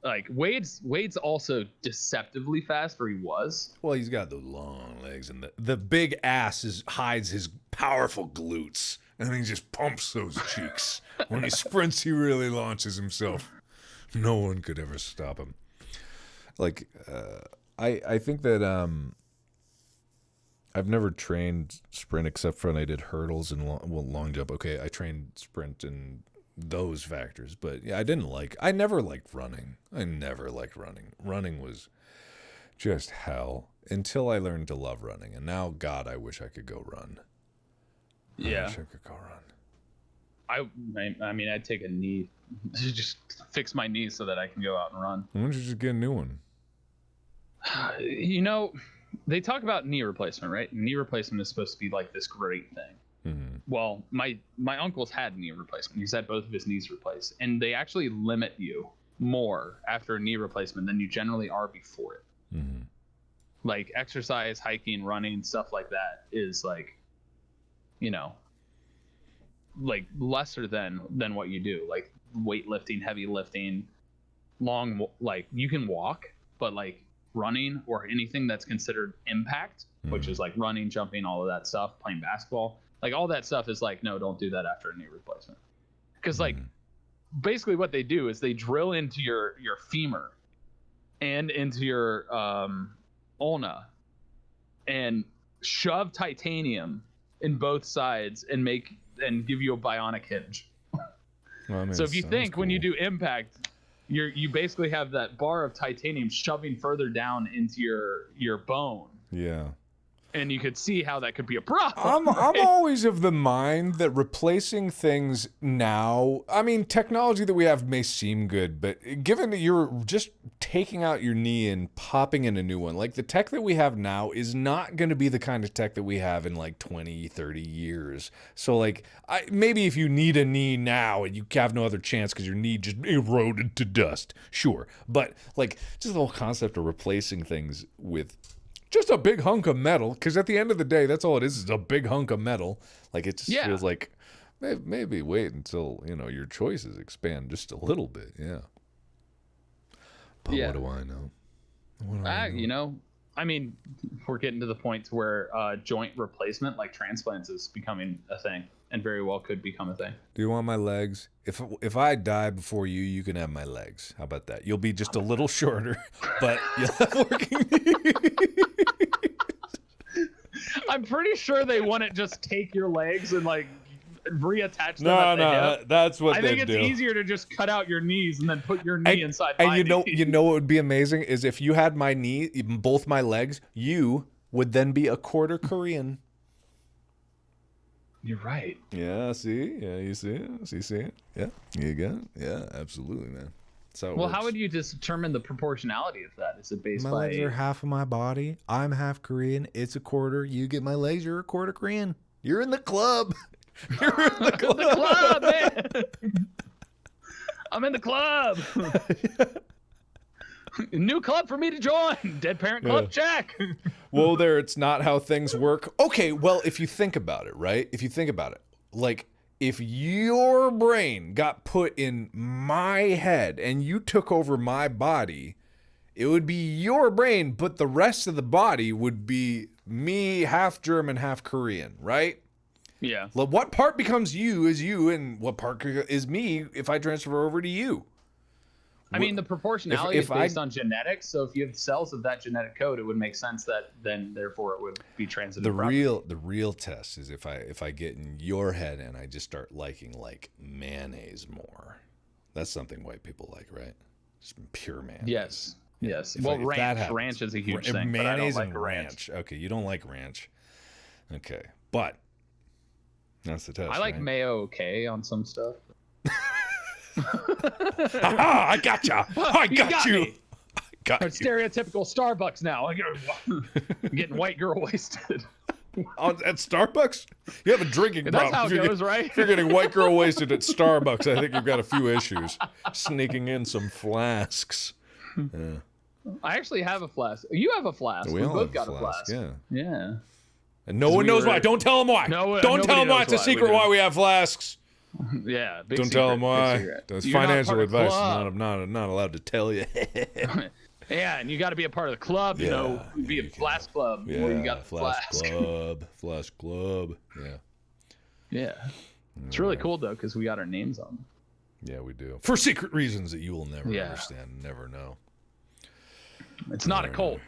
S1: Like Wade's also deceptively fast, or he was.
S3: Well, he's got those long legs, and the big ass hides his powerful glutes, and then he just pumps those cheeks. When he sprints, he really launches himself. No one could ever stop him. Like, I think that I've never trained sprint except for when I did hurdles and long jump. Okay, I trained sprint and those factors, but yeah, I never liked running. Running was just hell until I learned to love running, and now, God, I wish I could go run.
S1: Yeah,
S3: I wish I could go run.
S1: I mean, I'd take a knee to just fix my knee so that I can go out and run.
S3: Why don't you just get a new one?
S1: You know, they talk about knee replacement, right? Knee replacement is supposed to be like this great thing. Well, my uncle's had knee replacement. He's had both of his knees replaced, and they actually limit you more after a knee replacement than you generally are before it. Like exercise, hiking, running, stuff like that is like, you know, like lesser than what you do. Like weightlifting, heavy lifting, long, like you can walk, but like running or anything that's considered impact, which is like running, jumping, all of that stuff, playing basketball. Like all that stuff is like, no, don't do that after a knee replacement. Because like basically what they do is they drill into your femur and into your ulna and shove titanium in both sides and give you a bionic hinge. Well, I mean, so if you think when you do impact, you basically have that bar of titanium shoving further down into your bone.
S3: Yeah.
S1: And you could see how that could be a problem.
S3: I'm always of the mind that replacing things now, I mean, technology that we have may seem good, but given that you're just taking out your knee and popping in a new one, like the tech that we have now is not going to be the kind of tech that we have in like 20, 30 years. So like, maybe if you need a knee now and you have no other chance because your knee just eroded to dust, sure. But like, just the whole concept of replacing things with just a big hunk of metal, because at the end of the day, that's all it is a big hunk of metal. Like, it just feels like maybe wait until, your choices expand just a little bit. Yeah. But what do I know?
S1: I mean, we're getting to the point where joint replacement, like transplants, is becoming a thing, and very well could become a thing.
S3: Do you want my legs? If I die before you, you can have my legs. How about that? You'll be just a little shorter, but you'll have working knees.
S1: I'm pretty sure they wouldn't just take your legs and like reattach them at the hip.
S3: That's what
S1: I think it's easier to just cut out your knees and then put your knee inside my knee.
S3: You know what would be amazing is if you had my knee, both my legs, you would then be a quarter Korean.
S1: You're right.
S3: Yeah, see? Yeah, you see it? You see it? Yeah, you got it? Yeah, absolutely, man. So
S1: well, how would you determine the proportionality of that? Is it based
S3: my
S1: by
S3: legs are half of my body. I'm half Korean. It's a quarter. You get my legs. You're a quarter Korean. You're in the club. You're in the club.
S1: the club, man? I'm in the club. New club for me to join. Dead Parent Club, check.
S3: Well, it's not how things work. Okay, well, if you think about it, right? If you think about it, like, if your brain got put in my head and you took over my body, it would be your brain, but the rest of the body would be me, half German, half Korean, right?
S1: Yeah.
S3: Well, what part becomes you is you, and what part is me if I transfer over to you?
S1: I mean, the proportionality is based on genetics. So if you have cells of that genetic code, it would make sense that then, therefore, it would be transited.
S3: The real test is if I get in your head and I just start liking like mayonnaise more. That's something white people like, right? Just pure mayonnaise.
S1: Yes. Yes. Well, ranch is a huge thing.
S3: Mayonnaise
S1: but I don't like
S3: and ranch. Okay, you don't like ranch. Okay, but that's the test.
S1: I like mayo. Okay, on some stuff.
S3: Aha, I gotcha. I got you.
S1: Me. It's stereotypical Starbucks now. I'm getting white girl wasted.
S3: At Starbucks? You have a drinking problem.
S1: That's how it goes, right?
S3: If you're getting white girl wasted at Starbucks, I think you've got a few issues. Sneaking in some flasks. Yeah.
S1: I actually have a flask. You have a flask. We both got a flask.
S3: Yeah.
S1: Yeah.
S3: And no one knows why. Don't tell them why. Don't tell them why. It's a secret why we have flasks.
S1: Yeah.
S3: Don't tell them why. That's financial advice. I'm not allowed to tell you.
S1: Yeah, and you got to be a part of the club. You know, be a flask club.
S3: Yeah,
S1: where you got the
S3: flask club. Flask club. Yeah.
S1: Yeah. It's really cool though because we got our names on them.
S3: Yeah, we do. For secret reasons that you will never understand, never know.
S1: It's not a cult.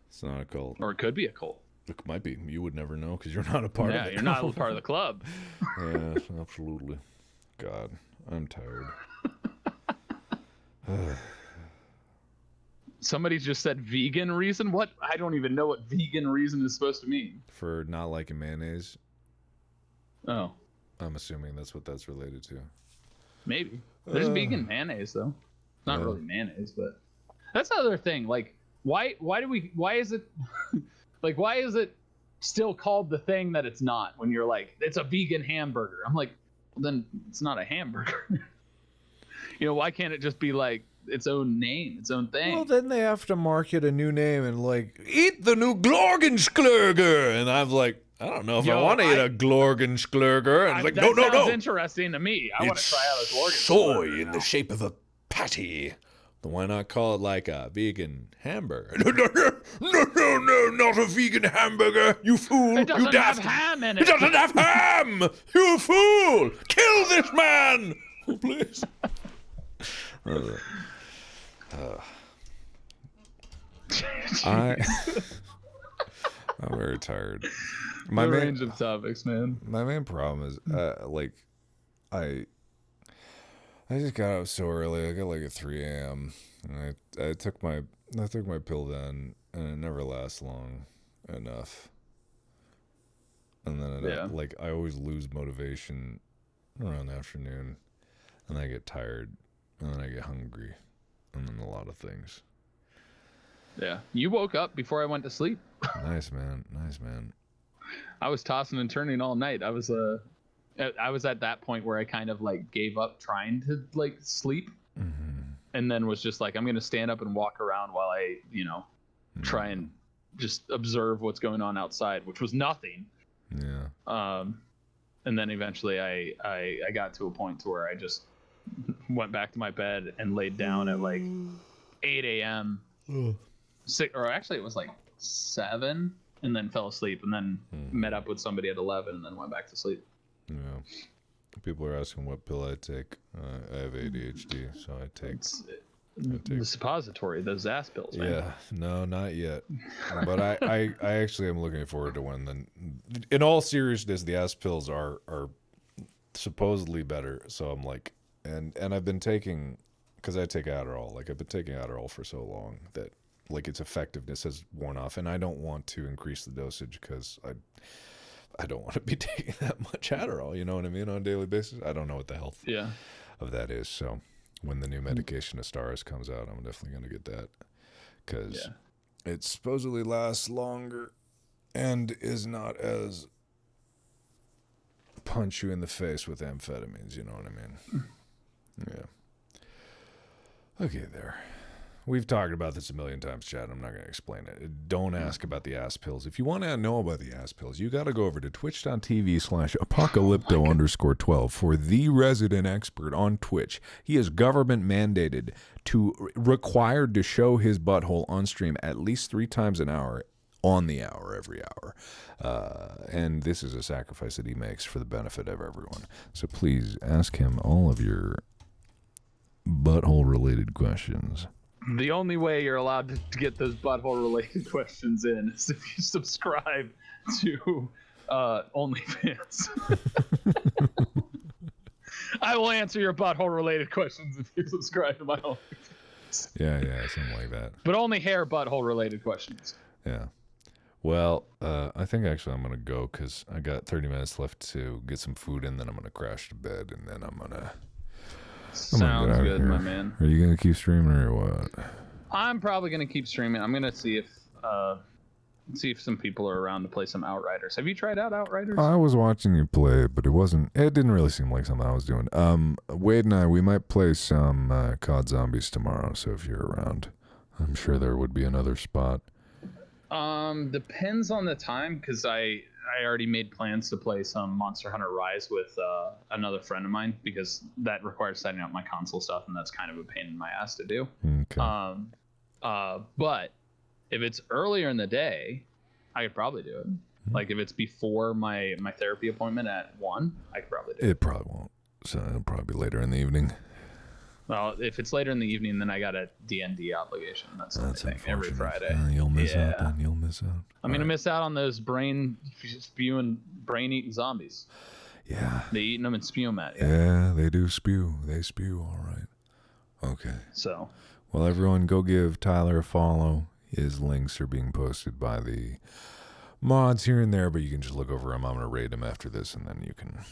S3: It's not a cult.
S1: Or it could be a cult.
S3: It might be. You would never know because you're not a part of it.
S1: Yeah, you're not a part of the club.
S3: Yeah, absolutely. God, I'm tired.
S1: Somebody just said vegan reason. What? I don't even know what vegan reason is supposed to mean.
S3: For not liking mayonnaise.
S1: Oh.
S3: I'm assuming that's what that's related to.
S1: Maybe. There's vegan mayonnaise though. Not really mayonnaise, but that's the other thing. Like, why is it like why is it still called the thing that it's not when you're like it's a vegan hamburger? I'm like, well, then it's not a hamburger. You know, why can't it just be like its own name, its own thing?
S3: Well, then they have to market a new name and like eat the new Glorgensklurger, and I'm like, I don't know if I want to eat a Glorgensklurger. And it's like, no.
S1: That sounds interesting to me. I want to try out a Glorgensklurger.
S3: Soy in the shape of a patty. Then why not call it like a vegan hamburger? No, not a vegan hamburger, you fool.
S1: It doesn't have ham in it.
S3: It doesn't have ham, you fool. Kill this man. Oh, please. I'm very tired.
S1: My range of topics, man.
S3: My main problem is like I just got up so early. I got like at 3 a.m. and I took my pill then, and it never lasts long enough. And then like I always lose motivation around the afternoon, and I get tired, and then I get hungry, and then a lot of things.
S1: Yeah, you woke up before I went to sleep.
S3: Nice man.
S1: I was tossing and turning all night. I was at that point where I kind of like gave up trying to like sleep, and then was just like, I'm gonna stand up and walk around while I, try and just observe what's going on outside, which was nothing.
S3: Yeah.
S1: And then eventually I got to a point to where I just went back to my bed and laid down at like 8 a.m. Or actually it was like 7, and then fell asleep, and then met up with somebody at 11, and then went back to sleep.
S3: Yeah. People are asking what pill I take. I have ADHD, so I take
S1: the suppository, those ass pills, man.
S3: Yeah, no, not yet. But I actually am looking forward to when. Then, in all seriousness, the ass pills are supposedly better. So I'm like, and I've been taking, because I take Adderall. Like I've been taking Adderall for so long that like its effectiveness has worn off, and I don't want to increase the dosage because I don't want to be taking that much Adderall. You know what I mean, on a daily basis. I don't know what the health of that is. So when the new medication Astaris comes out. I'm definitely going to get that because it supposedly lasts longer and is not as punch you in the face with amphetamines. You know what I mean? Yeah. Okay, there. We've talked about this a million times, Chad. I'm not going to explain it. Don't ask about the ass pills. If you want to know about the ass pills, you got to go over to twitch.tv/apocalypto_12 for the resident expert on Twitch. He is government mandated required to show his butthole on stream at least 3 times an hour, on the hour, every hour. And this is a sacrifice that he makes for the benefit of everyone. So please ask him all of your butthole-related questions.
S1: The only way you're allowed to get those butthole-related questions in is if you subscribe to OnlyFans. I will answer your butthole-related questions if you subscribe to my OnlyFans.
S3: Yeah, something like that.
S1: But only hair butthole-related questions.
S3: Yeah. Well, I think actually I'm going to go because I got 30 minutes left to get some food, and then I'm going to crash to bed, and then I'm going to...
S1: Sounds good, my man.
S3: Are you going to keep streaming or what?
S1: I'm probably going to keep streaming. I'm going to see if some people are around to play some Outriders. Have you tried out Outriders?
S3: I was watching you play, but it didn't really seem like something I was doing. Wade and I, we might play some COD Zombies tomorrow, so if you're around, I'm sure there would be another spot.
S1: Depends on the time, because I already made plans to play some Monster Hunter Rise with another friend of mine, because that requires setting up my console stuff, and that's kind of a pain in my ass to do.
S3: Okay.
S1: But if it's earlier in the day, I could probably do it. Like if it's before my therapy appointment at 1, I could probably do it.
S3: It probably won't. So it'll probably be later in the evening.
S1: Well, if it's later in the evening, then I got a D&D obligation. That's the thing, every Friday.
S3: You'll miss out then. You'll miss out.
S1: I'm going to miss out on those brain-eating zombies.
S3: Yeah.
S1: They eating them and spew them at you.
S3: Yeah, they do spew. They spew, all right. Okay.
S1: So.
S3: Well, everyone go give Tyler a follow. His links are being posted by the mods here and there, but you can just look over him. I'm going to rate him after this, and then you can...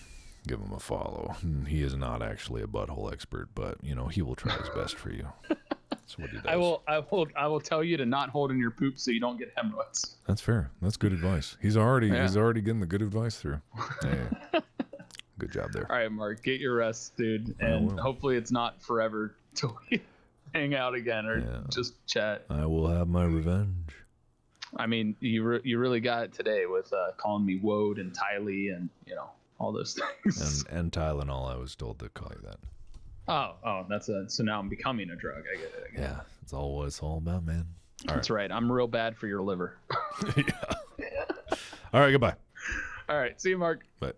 S3: give him a follow. He is not actually a butthole expert, but he will try his best for you. That's what he does.
S1: I will tell you to not hold in your poop so you don't get hemorrhoids.
S3: That's fair. That's good advice. He's already getting the good advice through. Yeah. Good job there.
S1: All right, Mark, get your rest, dude, and hopefully it's not forever till we hang out again or just chat.
S3: I will have my revenge.
S1: I mean, you really got it today with calling me Woad and Tylee and all those things.
S3: And Tylenol, I was told to call you that.
S1: Oh, so now I'm becoming a drug. I get it.
S3: Yeah, it's all what it's all about, man.
S1: That's right. I'm real bad for your liver.
S3: Yeah. All right, goodbye.
S1: All right, see you, Mark.
S3: Bye.